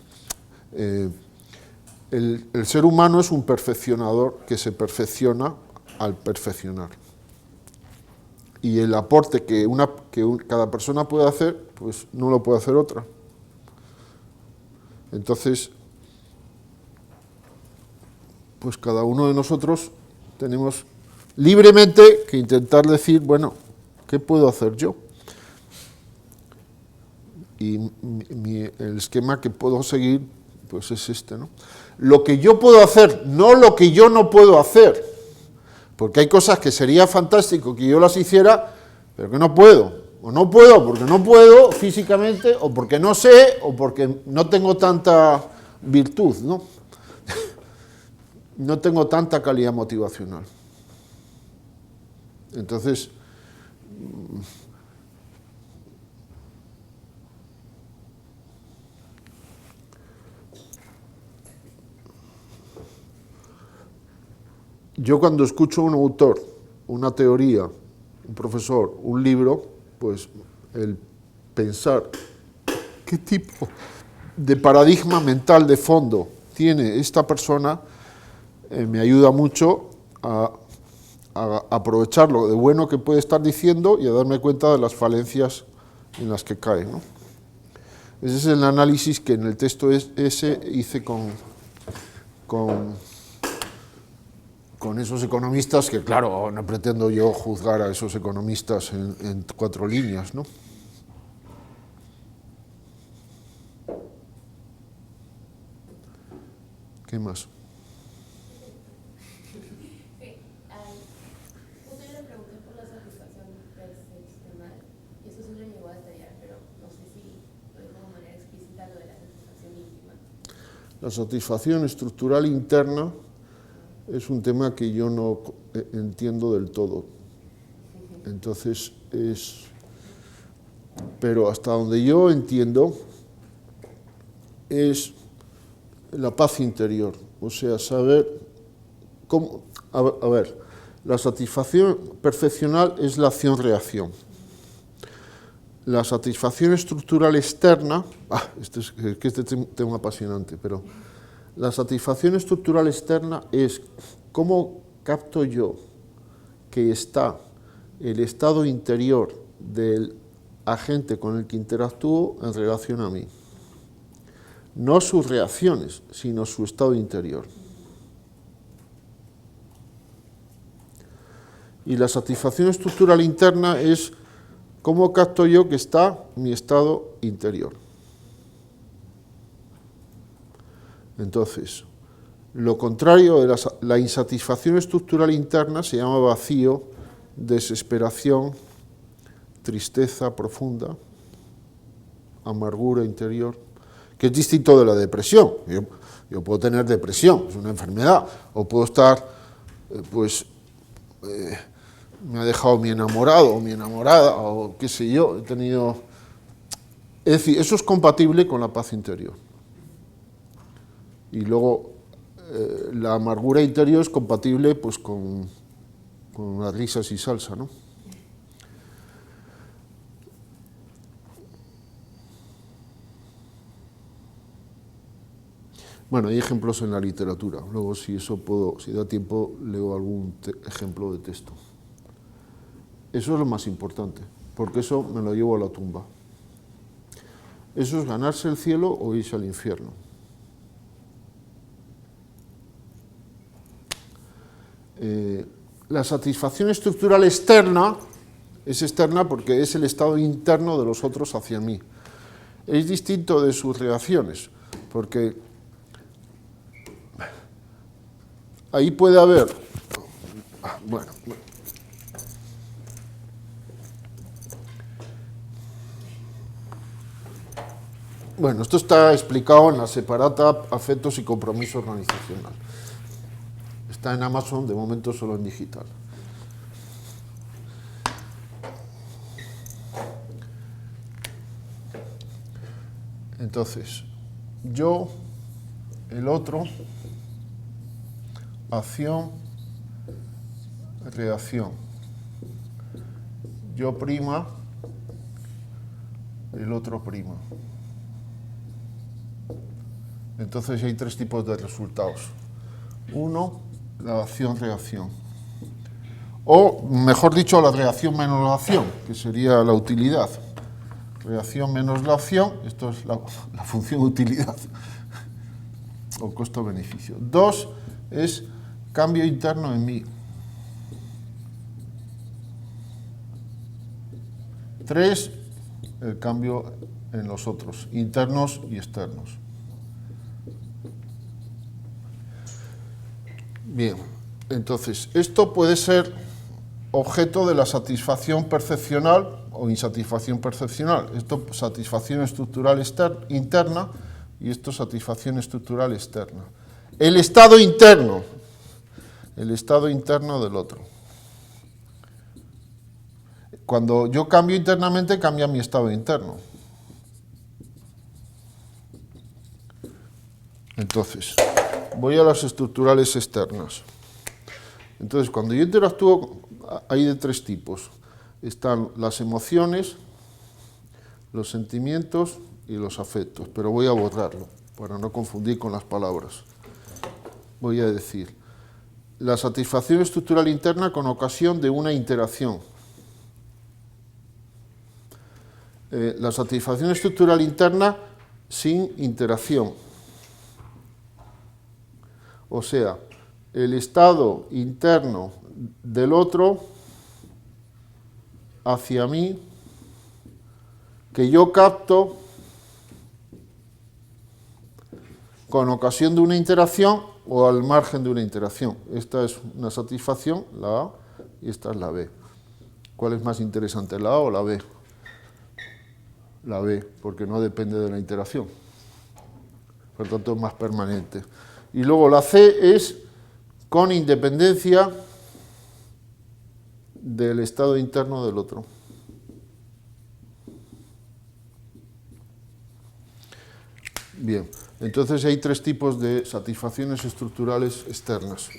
El ser humano es un perfeccionador que se perfecciona al perfeccionar. Y el aporte que cada persona puede hacer, pues no lo puede hacer otra. Entonces, pues cada uno de nosotros tenemos libremente que intentar decir, bueno, ¿qué puedo hacer yo? Y el esquema que puedo seguir, pues es este, ¿no? Lo que yo puedo hacer, no lo que yo no puedo hacer. Porque hay cosas que sería fantástico que yo las hiciera, pero que no puedo. O no puedo porque no puedo físicamente, o porque no sé, o porque no tengo tanta virtud, ¿no? No tengo tanta calidad motivacional. Entonces, yo cuando escucho a un autor, una teoría, un profesor, un libro, pues el pensar qué tipo de paradigma mental de fondo tiene esta persona me ayuda mucho a aprovechar lo de bueno que puede estar diciendo y a darme cuenta de las falencias en las que cae, ¿no? Ese es el análisis que en el texto ese hice con esos economistas, que claro, no pretendo yo juzgar a esos economistas en 4 líneas, ¿no? ¿Qué más? Justo yo le pregunté por la satisfacción personal, y eso sí lo llegó a detallar, pero no sé si lo dijo de manera explícita lo de la satisfacción íntima. La satisfacción estructural interna es un tema que yo no entiendo del todo. Entonces pero hasta donde yo entiendo es la paz interior, o sea, saber cómo, a ver, la satisfacción percepcional es la acción-reacción. La satisfacción estructural externa, este tema apasionante, pero la satisfacción estructural externa es cómo capto yo que está el estado interior del agente con el que interactúo en relación a mí. No sus reacciones, sino su estado interior. Y la satisfacción estructural interna es cómo capto yo que está mi estado interior. Entonces, lo contrario de la insatisfacción estructural interna se llama vacío, desesperación, tristeza profunda, amargura interior, que es distinto de la depresión. Yo puedo tener depresión, es una enfermedad, o puedo estar, me ha dejado mi enamorado o mi enamorada, o qué sé yo, he tenido... Es decir, eso es compatible con la paz interior. Y luego, la amargura interior es compatible pues, con las risas y salsa, ¿no? Bueno, hay ejemplos en la literatura. Luego, si da tiempo, leo algún ejemplo de texto. Eso es lo más importante, porque eso me lo llevo a la tumba. Eso es ganarse el cielo o irse al infierno. La satisfacción estructural externa es externa porque es el estado interno de los otros hacia mí. Es distinto de sus reacciones, porque ahí puede haber... Bueno, esto está explicado en la separata Afectos y Compromiso Organizacional. Está en Amazon, de momento solo en digital. Entonces, yo, el otro, acción, reacción. Yo prima, el otro prima. Entonces hay tres tipos de resultados. Uno, la acción-reacción. O, mejor dicho, la reacción menos la acción, que sería la utilidad. Reacción menos la acción, esto es la función utilidad, o costo-beneficio. Dos, es cambio interno en mí. Tres, el cambio en los otros, internos y externos. Bien, entonces, esto puede ser objeto de la satisfacción percepcional o insatisfacción percepcional. Esto, satisfacción estructural interna, y esto, satisfacción estructural externa. El estado interno del otro. Cuando yo cambio internamente, cambia mi estado interno. Entonces, voy a las estructurales externas. Entonces, cuando yo interactúo, hay de tres tipos. Están las emociones, los sentimientos y los afectos, pero voy a borrarlo para no confundir con las palabras. Voy a decir, la satisfacción estructural interna con ocasión de una interacción. La satisfacción estructural interna sin interacción. O sea, el estado interno del otro hacia mí, que yo capto con ocasión de una interacción o al margen de una interacción. Esta es una satisfacción, la A, y esta es la B. ¿Cuál es más interesante, la A o la B? La B, porque no depende de la interacción. Por lo tanto, es más permanente. Y luego la C es con independencia del estado interno del otro. Bien, entonces hay tres tipos de satisfacciones estructurales externas,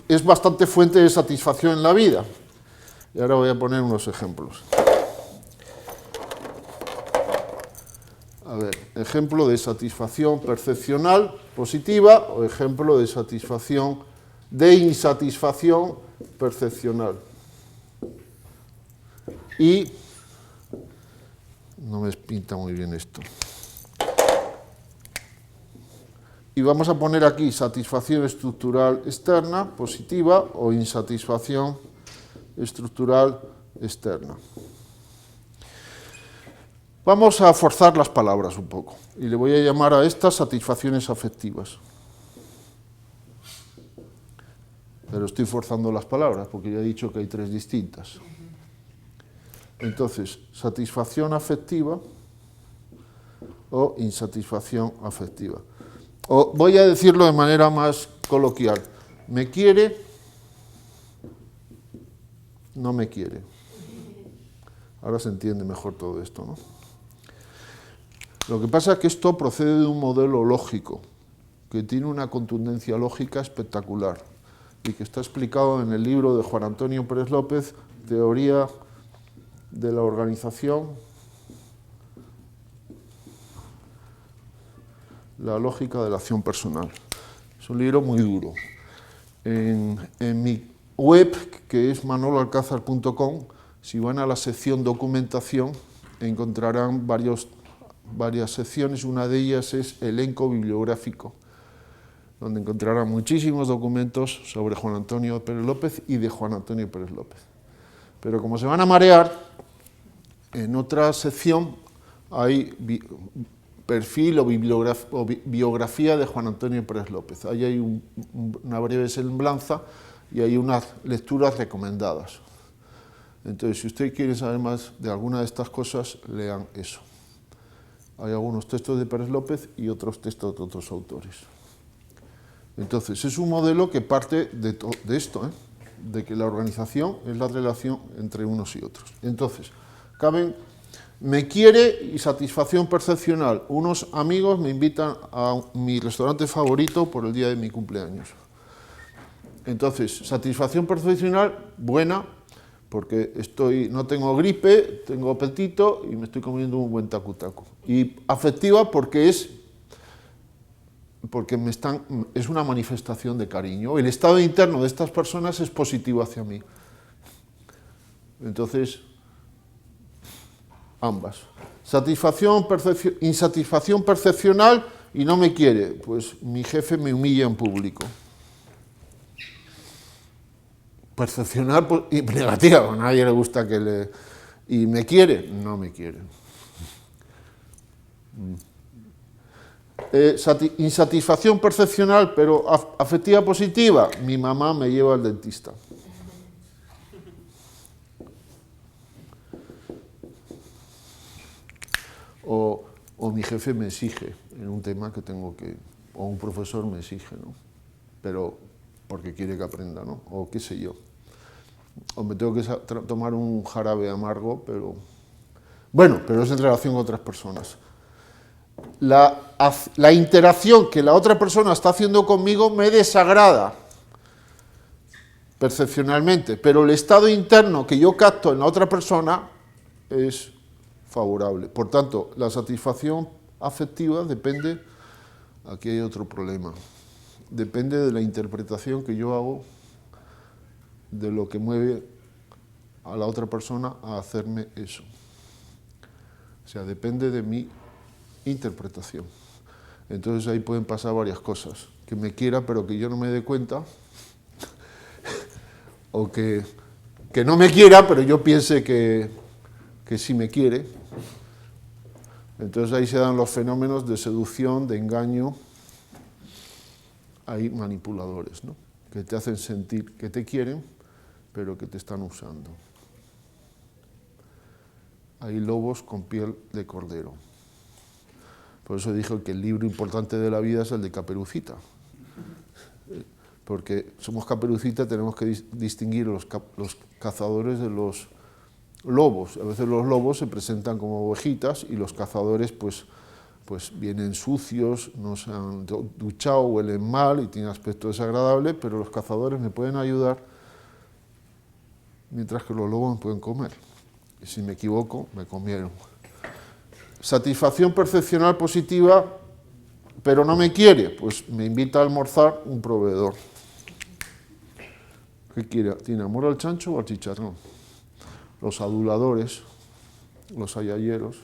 es bastante fuente de satisfacción en la vida. Y ahora voy a poner unos ejemplos. A ver, ejemplo de satisfacción percepcional positiva o ejemplo de insatisfacción percepcional. Y no me pinta muy bien esto. Y vamos a poner aquí satisfacción estructural externa positiva o insatisfacción estructural externa. Vamos a forzar las palabras un poco y le voy a llamar a estas satisfacciones afectivas. Pero estoy forzando las palabras porque ya he dicho que hay tres distintas. Entonces, satisfacción afectiva o insatisfacción afectiva. O voy a decirlo de manera más coloquial. ¿Me quiere? No me quiere. Ahora se entiende mejor todo esto, ¿no? Lo que pasa es que esto procede de un modelo lógico, que tiene una contundencia lógica espectacular y que está explicado en el libro de Juan Antonio Pérez López, Teoría de la Organización, la lógica de la acción personal. Es un libro muy duro. En mi web, que es manoloalcázar.com, si van a la sección documentación, encontrarán varias secciones. Una de ellas es elenco bibliográfico, donde encontrarán muchísimos documentos sobre Juan Antonio Pérez López y de Juan Antonio Pérez López. Pero como se van a marear, en otra sección hay perfil o biografía de Juan Antonio Pérez López. Ahí hay una breve semblanza y hay unas lecturas recomendadas. Entonces, si usted quiere saber más de alguna de estas cosas, lean eso. Hay algunos textos de Pérez López y otros textos de otros autores. Entonces, es un modelo que parte de esto, de que la organización es la relación entre unos y otros. Entonces, me quiere y satisfacción percepcional. Unos amigos me invitan a mi restaurante favorito por el día de mi cumpleaños. Entonces, satisfacción percepcional, buena, porque no tengo gripe, tengo apetito y me estoy comiendo un buen tacu-tacu. Y afectiva porque es una manifestación de cariño. El estado interno de estas personas es positivo hacia mí. Entonces, ambas. Insatisfacción percepcional y no me quiere. Pues mi jefe me humilla en público. Percepcional y negativa, a nadie le gusta que le... ¿Y me quiere? No me quiere. Insatisfacción percepcional, pero afectiva positiva. Mi mamá me lleva al dentista. O mi jefe me exige en un tema que tengo que... O un profesor me exige, ¿no? Pero porque quiere que aprenda, ¿no? O qué sé yo. O me tengo que tomar un jarabe amargo, pero... Bueno, pero es en relación con otras personas. La interacción que la otra persona está haciendo conmigo me desagrada percepcionalmente, pero el estado interno que yo capto en la otra persona es favorable. Por tanto, la satisfacción afectiva depende... Aquí hay otro problema. Depende de la interpretación que yo hago de lo que mueve a la otra persona a hacerme eso. O sea, depende de mi interpretación. Entonces ahí pueden pasar varias cosas. Que me quiera pero que yo no me dé cuenta. O que no me quiera pero yo piense que sí me quiere. Entonces ahí se dan los fenómenos de seducción, de engaño. Hay manipuladores, ¿no? Que te hacen sentir que te quieren, pero que te están usando. Hay lobos con piel de cordero. Por eso dijo que el libro importante de la vida es el de Caperucita. porque somos Caperucita, tenemos que distinguir los cazadores de los lobos. A veces los lobos se presentan como ovejitas y los cazadores pues vienen sucios, no se han duchado, huelen mal y tienen aspecto desagradable, pero los cazadores me pueden ayudar, mientras que los lobos me pueden comer. Y si me equivoco, me comieron. Satisfacción percepcional positiva, pero no me quiere, pues me invita a almorzar un proveedor. ¿Qué quiere? ¿Tiene amor al chancho o al chicharrón? Los aduladores, los ayayeros.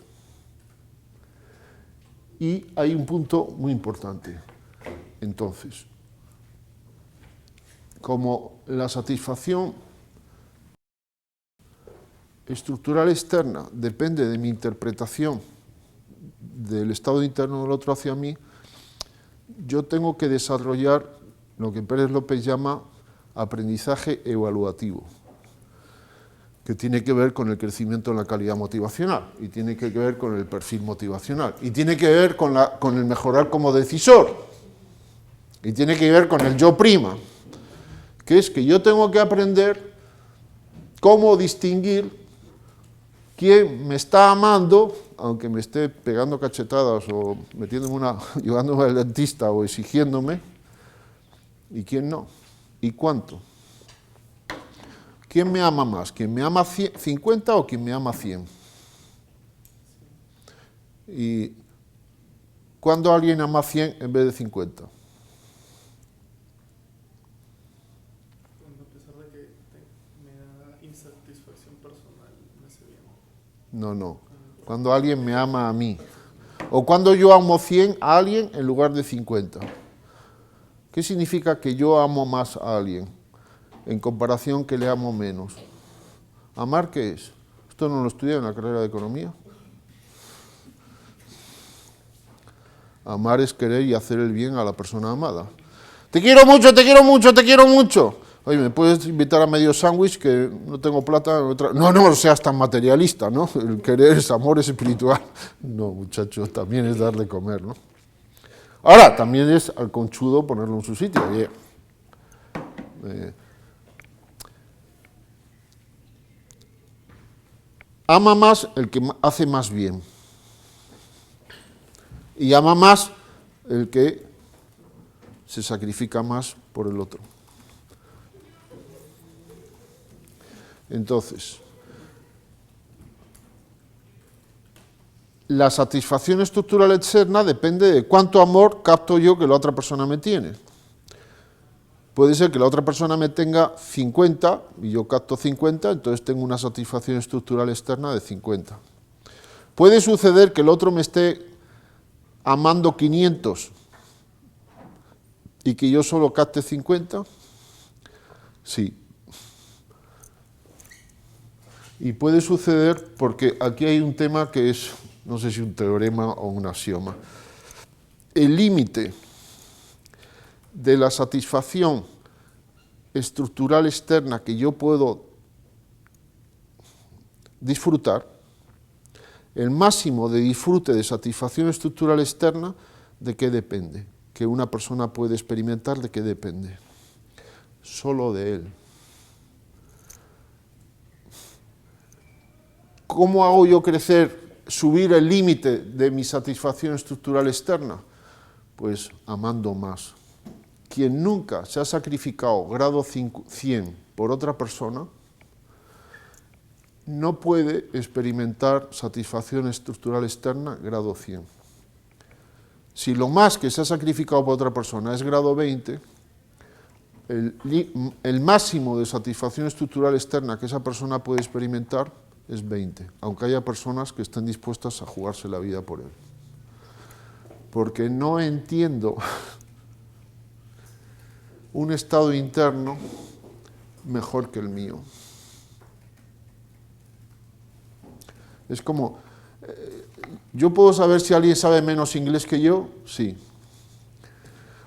Y hay un punto muy importante. Entonces, como la satisfacción estructural externa depende de mi interpretación del estado interno del otro hacia mí, yo tengo que desarrollar lo que Pérez López llama aprendizaje evaluativo, que tiene que ver con el crecimiento en la calidad motivacional, y tiene que ver con el perfil motivacional, y tiene que ver con el mejorar como decisor, y tiene que ver con el yo prima, que es que yo tengo que aprender cómo distinguir quién me está amando, aunque me esté pegando cachetadas o llevándome al dentista o exigiéndome, y quién no, y cuánto. ¿Quién me ama más? ¿Quién me ama 50 o quién me ama 100? ¿Y cuándo alguien ama 100 en vez de 50? Cuando a pesar de que me da insatisfacción personal, me hace bien. No. Cuando alguien me ama a mí. O cuando yo amo 100 a alguien en lugar de 50. ¿Qué significa que yo amo más a alguien en comparación que le amo menos? ¿Amar qué es? ¿Esto no lo estudia en la carrera de Economía? Amar es querer y hacer el bien a la persona amada. Te quiero mucho, te quiero mucho, te quiero mucho. Oye, ¿me puedes invitar a medio sándwich que no tengo plata? No seas tan materialista, ¿no? El querer es amor, es espiritual. No, muchachos, también es darle comer, ¿no? Ahora, también es al conchudo ponerlo en su sitio. Oye, ama más el que hace más bien. Y ama más el que se sacrifica más por el otro. Entonces, la satisfacción estructural externa depende de cuánto amor capto yo que la otra persona me tiene. Puede ser que la otra persona me tenga 50 y yo capto 50, entonces tengo una satisfacción estructural externa de 50. Puede suceder que el otro me esté amando 500 y que yo solo capte 50. Sí. Y puede suceder porque aquí hay un tema que es, no sé si un teorema o un axioma. El límite de la satisfacción estructural externa que yo puedo disfrutar, el máximo de disfrute de satisfacción estructural externa, ¿de qué depende? Que una persona puede experimentar, ¿de qué depende? Solo de él. ¿Cómo hago yo crecer, subir el límite de mi satisfacción estructural externa? Pues amando más. Quien nunca se ha sacrificado grado 100 por otra persona, no puede experimentar satisfacción estructural externa grado 100. Si lo más que se ha sacrificado por otra persona es grado 20, el máximo de satisfacción estructural externa que esa persona puede experimentar es 20, aunque haya personas que estén dispuestas a jugarse la vida por él. Porque no entiendo un estado interno mejor que el mío. Es como, ¿yo puedo saber si alguien sabe menos inglés que yo? Sí.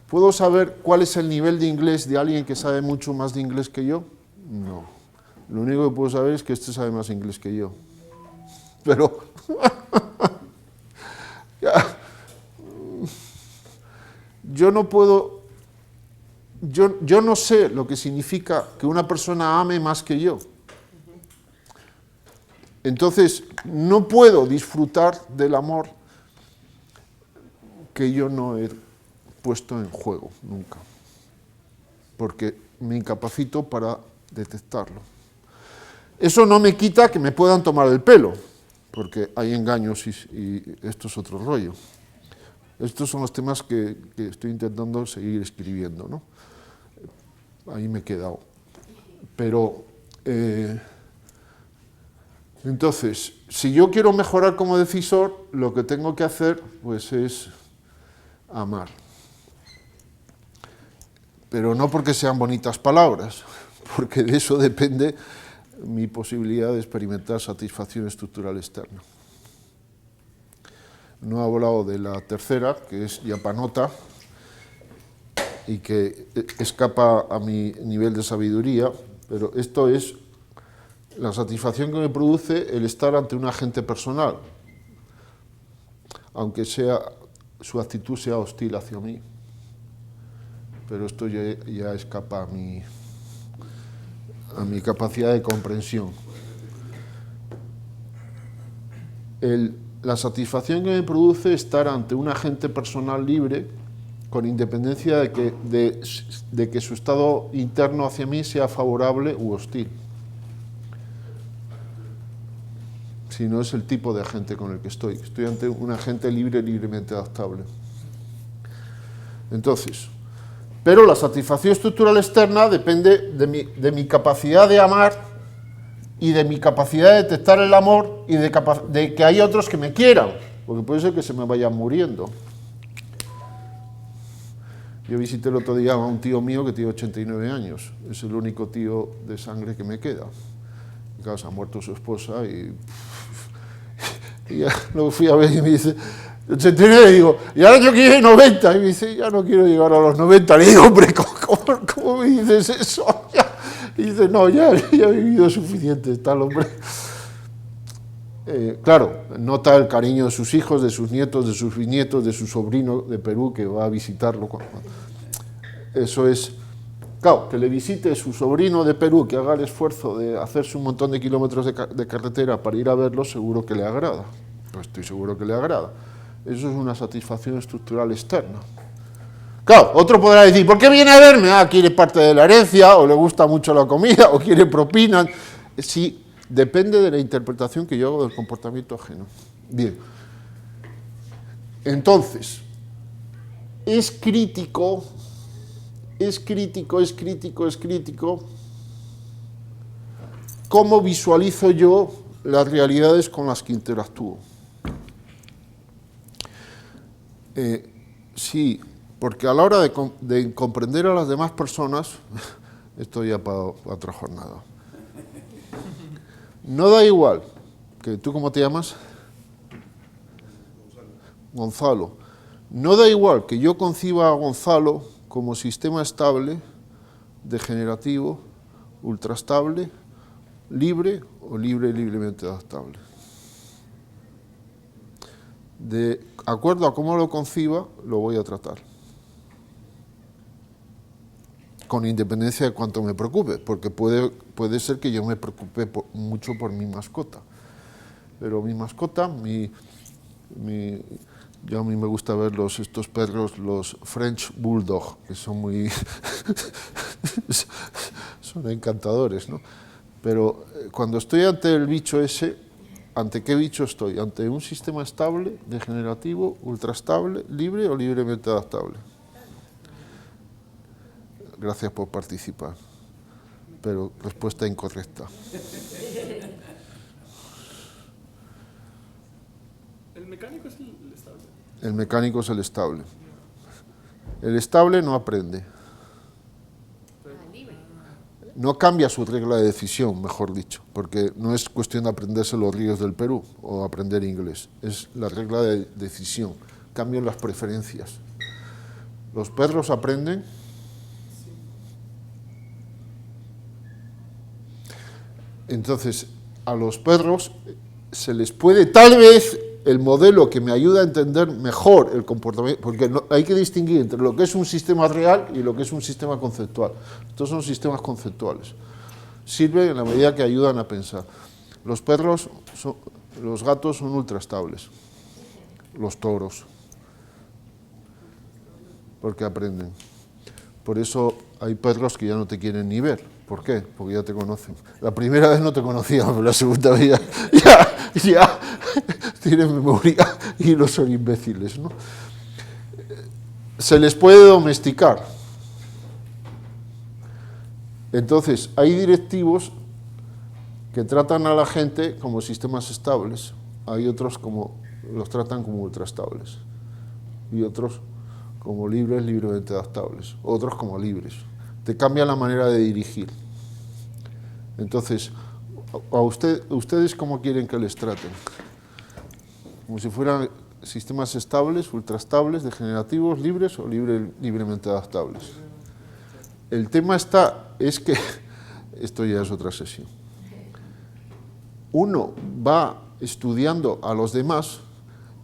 ¿Puedo saber cuál es el nivel de inglés de alguien que sabe mucho más de inglés que yo? No. Lo único que puedo saber es que este sabe más inglés que yo. Pero yo no puedo yo no sé lo que significa que una persona ame más que yo. Entonces, no puedo disfrutar del amor que yo no he puesto en juego nunca, porque me incapacito para detectarlo. Eso no me quita que me puedan tomar el pelo, porque hay engaños y esto es otro rollo. Estos son los temas que estoy intentando seguir escribiendo, ¿no? Ahí me he quedado. Pero, entonces, si yo quiero mejorar como decisor, lo que tengo que hacer, pues, es amar. Pero no porque sean bonitas palabras, porque de eso depende mi posibilidad de experimentar satisfacción estructural externa. No he hablado de la tercera, que es yapanota, y que escapa a mi nivel de sabiduría, pero esto es la satisfacción que me produce el estar ante un agente personal, aunque su actitud sea hostil hacia mí. Pero esto ya escapa a mi capacidad de comprensión. La satisfacción que me produce estar ante un agente personal libre, con independencia de que su estado interno hacia mí sea favorable u hostil. Si no es el tipo de agente con el que estoy. Estoy ante un agente libre, libremente adaptable. Entonces, pero la satisfacción estructural externa depende de mi capacidad de amar y de mi capacidad de detectar el amor y de que hay otros que me quieran, porque puede ser que se me vayan muriendo. Yo visité el otro día a un tío mío que tiene 89 años, es el único tío de sangre que me queda. Y claro, se ha muerto su esposa y ya lo fui a ver y me dice, 89, y digo, y ahora yo quiero 90, y me dice, ya no quiero llegar a los 90, le digo, hombre, ¿cómo me dices eso? Y dice, no, ya he vivido suficiente, está el hombre. Claro, nota el cariño de sus hijos, de sus nietos, de sus bisnietos, de su sobrino de Perú que va a visitarlo. Eso es, claro, que le visite su sobrino de Perú, que haga el esfuerzo de hacerse un montón de kilómetros de carretera para ir a verlo, seguro que le agrada. Pues estoy seguro que le agrada. Eso es una satisfacción estructural externa. Claro, otro podrá decir, ¿por qué viene a verme? Ah, quiere parte de la herencia, o le gusta mucho la comida, o quiere propinas. Sí, depende de la interpretación que yo hago del comportamiento ajeno. Bien. Entonces, es crítico cómo visualizo yo las realidades con las que interactúo. Sí, porque a la hora de comprender a las demás personas, esto ya para otra jornada. No da igual, que ¿tú cómo te llamas? Gonzalo. No da igual que yo conciba a Gonzalo como sistema estable, degenerativo, ultrastable, libre o libremente adaptable. De acuerdo a cómo lo conciba, lo voy a tratar. Con independencia de cuánto me preocupe, porque puede ser que yo me preocupe mucho por mi mascota. Pero mi mascota, yo a mí me gusta ver estos perros, los French Bulldog, que son muy... son encantadores, ¿no? Pero cuando estoy ante el bicho ese, ¿ante qué bicho estoy? ¿Ante un sistema estable, degenerativo, ultrastable, libre o libremente adaptable? Gracias por participar, pero respuesta incorrecta. ¿El mecánico es el estable? El mecánico es el estable. El estable no aprende. No cambia su regla de decisión, mejor dicho, porque no es cuestión de aprenderse los ríos del Perú o aprender inglés, es la regla de decisión. Cambian las preferencias. Los perros aprenden. Entonces, a los perros se les puede tal vez el modelo que me ayuda a entender mejor el comportamiento, porque hay que distinguir entre lo que es un sistema real y lo que es un sistema conceptual. Estos son sistemas conceptuales. Sirven en la medida que ayudan a pensar. Los gatos son ultraestables, los toros, porque aprenden. Por eso hay perros que ya no te quieren ni ver. ¿Por qué? Porque ya te conocen. La primera vez no te conocían, pero la segunda vez ya tienen memoria y no son imbéciles, ¿no? Se les puede domesticar. Entonces, hay directivos que tratan a la gente como sistemas estables. Hay otros como los tratan como ultraestables. Y otros como libres, libremente adaptables. Otros como libres. Te cambia la manera de dirigir. Entonces, ¿ustedes cómo quieren que les traten? Como si fueran sistemas estables, ultraestables, degenerativos, libres o libremente adaptables. El tema es que, esto ya es otra sesión, uno va estudiando a los demás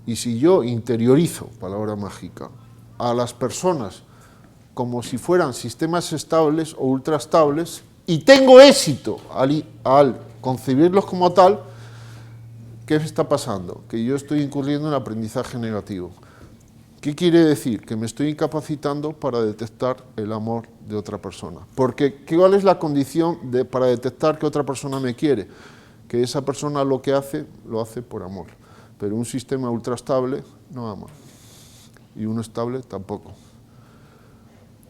y si yo interiorizo, palabra mágica, a las personas como si fueran sistemas estables o ultraestables y tengo éxito al concebirlos como tal, ¿qué está pasando? Que yo estoy incurriendo en aprendizaje negativo. ¿Qué quiere decir? Que me estoy incapacitando para detectar el amor de otra persona. Porque, ¿cuál es la condición para detectar que otra persona me quiere? Que esa persona lo que hace, lo hace por amor. Pero un sistema ultraestable no ama. Y uno estable tampoco.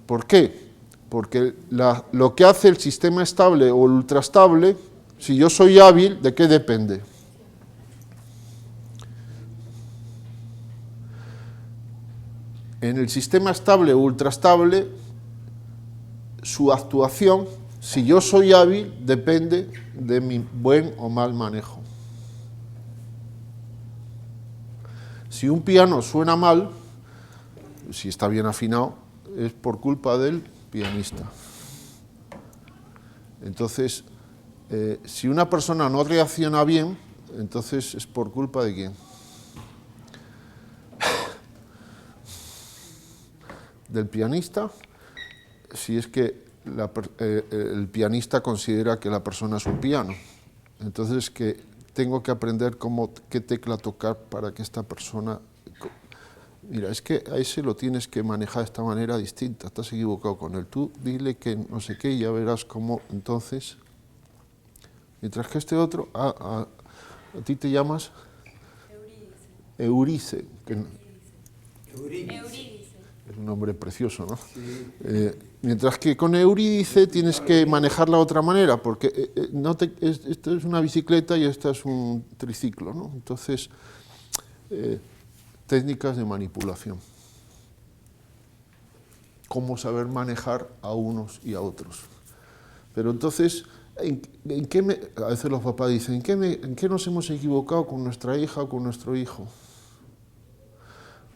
¿Por qué? Porque lo que hace el sistema estable o el ultraestable, si yo soy hábil, ¿de qué depende? En el sistema estable o ultraestable, su actuación, si yo soy hábil, depende de mi buen o mal manejo. Si un piano suena mal, si está bien afinado, es por culpa del pianista. Entonces, si una persona no reacciona bien, entonces es por culpa de quién. Del pianista, si es que el pianista considera que la persona es un piano. Entonces, que tengo que aprender qué tecla tocar para que esta persona... Mira, es que a ese lo tienes que manejar de esta manera distinta, estás equivocado con él. Tú dile que no sé qué y ya verás cómo entonces... Mientras que este otro, a ti te llamas... Eurídice. Eurídice. Es un nombre precioso, ¿no? Sí. Mientras que con Eurídice tienes que manejarla de otra manera, porque esto es una bicicleta y esta es un triciclo, ¿no? Entonces, técnicas de manipulación. Cómo saber manejar a unos y a otros. Pero entonces, a veces los papás dicen, ¿en qué nos hemos equivocado con nuestra hija o con nuestro hijo?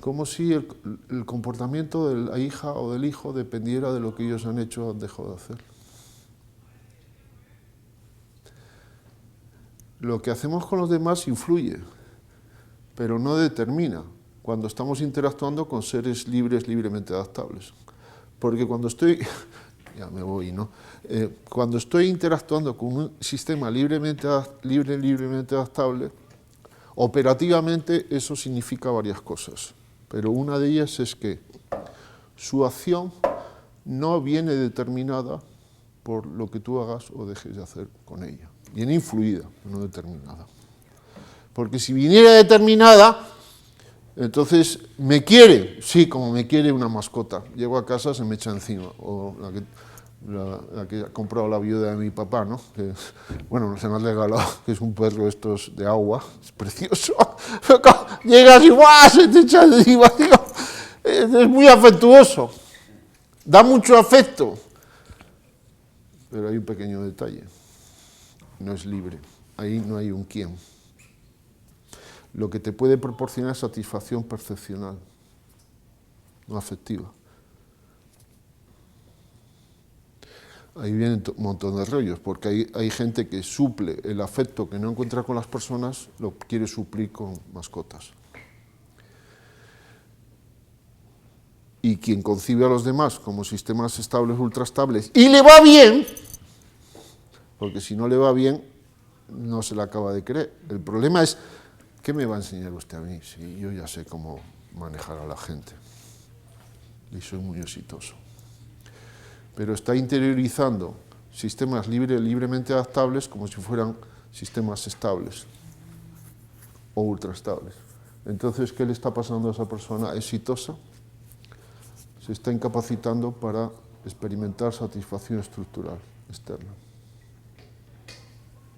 Como si el comportamiento de la hija o del hijo dependiera de lo que ellos han hecho o han dejado de hacer. Lo que hacemos con los demás influye, pero no determina cuando estamos interactuando con seres libres, libremente adaptables. Porque cuando estoy... ya me voy, ¿no? Cuando estoy interactuando con un sistema libremente adaptable, operativamente eso significa varias cosas. Pero una de ellas es que su acción no viene determinada por lo que tú hagas o dejes de hacer con ella. Viene influida, no determinada. Porque si viniera determinada, entonces, ¿me quiere? Sí, como me quiere una mascota. Llego a casa, se me echa encima. O la que ha comprado la viuda de mi papá, ¿no? Que, bueno, se me ha regalado, que es un perro estos de agua, es precioso. Llegas y ¡guau! Se te echa encima, tío. Es muy afectuoso, da mucho afecto. Pero hay un pequeño detalle, no es libre, ahí no hay un quién. Lo que te puede proporcionar es satisfacción percepcional, no afectiva. ahí vienen un montón de rollos, porque hay gente que suple el afecto que no encuentra con las personas, lo quiere suplir con mascotas. Y quien concibe a los demás como sistemas estables, ultraestables, y le va bien, porque si no le va bien, no se le acaba de creer. El problema es, ¿qué me va a enseñar usted a mí? Si yo ya sé cómo manejar a la gente y soy muy exitoso. Pero está interiorizando sistemas libremente adaptables como si fueran sistemas estables o ultraestables. Entonces, ¿qué le está pasando a esa persona exitosa? Se está incapacitando para experimentar satisfacción estructural externa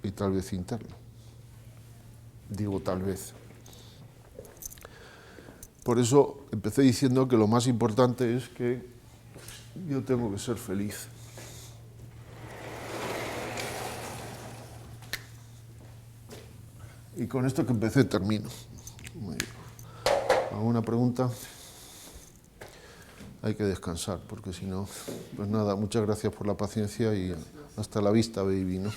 y tal vez interna. Digo tal vez. Por eso empecé diciendo que lo más importante es que yo tengo que ser feliz. Y con esto que empecé termino. ¿Alguna pregunta? Hay que descansar, porque si no, pues nada, muchas gracias por la paciencia y hasta la vista, baby, ¿no?